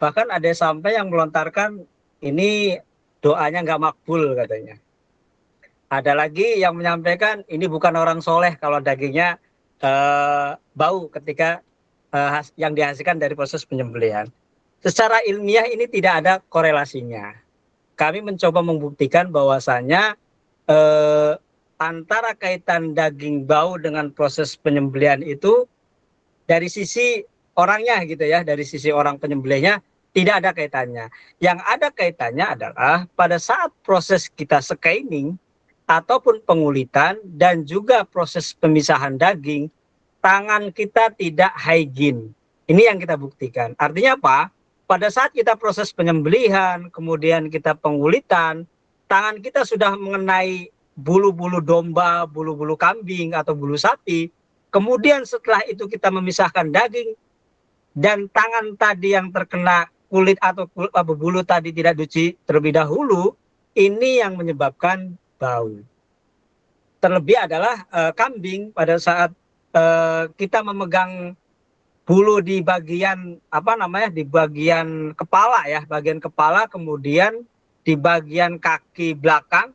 Speaker 3: Bahkan ada sampai yang melontarkan ini doanya nggak makbul katanya. Ada lagi yang menyampaikan ini bukan orang soleh kalau dagingnya bau ketika yang dihasilkan dari proses penyembelihan. Secara ilmiah ini tidak ada korelasinya. Kami mencoba membuktikan bahwasanya antara kaitan daging bau dengan proses penyembelihan itu dari sisi orangnya gitu ya, dari sisi orang penyembelihnya tidak ada kaitannya. Yang ada kaitannya adalah pada saat proses kita screening ataupun pengulitan dan juga proses pemisahan daging, tangan kita tidak hygiene. Ini yang kita buktikan. Artinya apa? Pada saat kita proses penyembelihan, kemudian kita pengulitan, tangan kita sudah mengenai bulu-bulu domba, bulu-bulu kambing atau bulu sapi. Kemudian setelah itu kita memisahkan daging dan tangan tadi yang terkena kulit atau bulu tadi tidak dicuci terlebih dahulu, ini yang menyebabkan bau. Terlebih adalah kambing pada saat kita memegang bulu di bagian di bagian kepala ya, bagian kepala, kemudian di bagian kaki belakang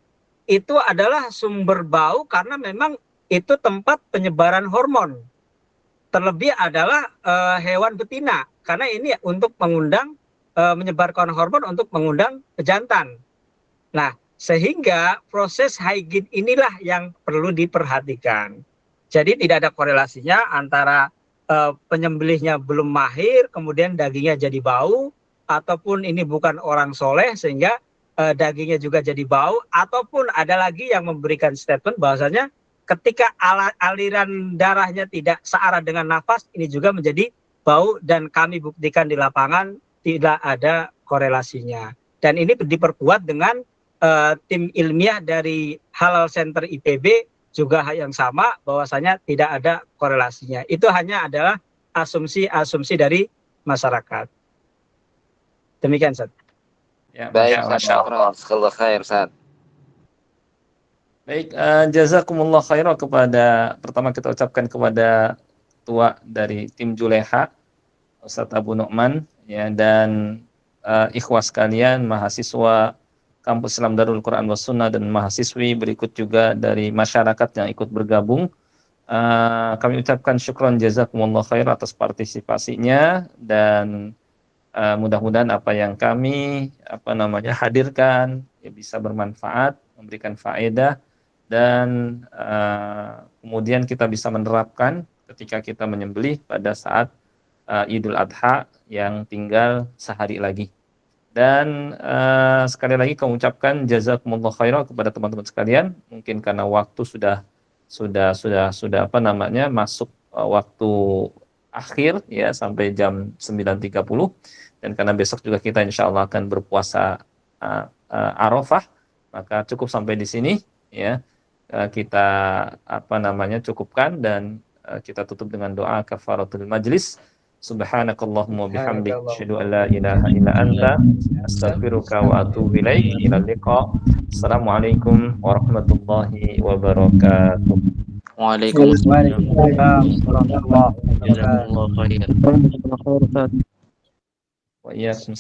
Speaker 3: itu adalah sumber bau karena memang itu tempat penyebaran hormon. Terlebih adalah hewan betina karena ini untuk mengundang menyebarkan hormon untuk mengundang jantan. Nah, sehingga proses hygiene inilah yang perlu diperhatikan. Jadi tidak ada korelasinya antara penyembelihnya belum mahir, kemudian dagingnya jadi bau, ataupun ini bukan orang soleh sehingga dagingnya juga jadi bau, ataupun ada lagi yang memberikan statement bahwasanya ketika aliran darahnya tidak searah dengan nafas, ini juga menjadi bau dan kami buktikan di lapangan tidak ada korelasinya. Dan ini diperkuat dengan tim ilmiah dari Halal Center IPB juga yang sama bahwasanya tidak ada korelasinya. Itu hanya adalah asumsi-asumsi dari masyarakat. Demikian, Ustaz.
Speaker 1: Ya,
Speaker 2: Baik,
Speaker 1: Masya Allah.
Speaker 2: Jazakallah khair, Ustaz.
Speaker 1: Baik, jazakumullah khairan pertama kita ucapkan kepada ketua dari tim Juleha, Ustadz Abu Nu'man, ya, dan ikhwas sekalian, mahasiswa Kampus Islam Darul Quran was Sunnah dan mahasiswi berikut juga dari masyarakat yang ikut bergabung. Kami ucapkan syukron jazakumullah khairan atas partisipasinya dan mudah-mudahan apa yang kami hadirkan ya bisa bermanfaat, memberikan faedah dan kemudian kita bisa menerapkan ketika kita menyembelih pada saat Idul Adha yang tinggal sehari lagi. Dan sekali lagi kami ucapkan jazakumullah khairan kepada teman-teman sekalian. Mungkin karena waktu sudah masuk waktu akhir ya sampai jam 9.30 dan karena besok juga kita insya Allah akan berpuasa Arafah, maka cukup sampai di sini ya. Kita cukupkan dan kita tutup dengan doa kafaratul majlis. Subhanakallahumma bihamdik asyhadu an la ilaha illa anta astaghfiruka wa atubu ilaik. Ila liqa. Assalamualaikum warahmatullahi wabarakatuh.
Speaker 2: Waalaikumsalam
Speaker 3: Waalaikumsalam.
Speaker 1: Wa iyyakum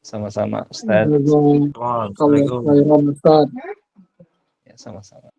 Speaker 1: sama-sama Ustaz.
Speaker 7: Kalau khairan, Ustaz.
Speaker 1: Ya, sama-sama.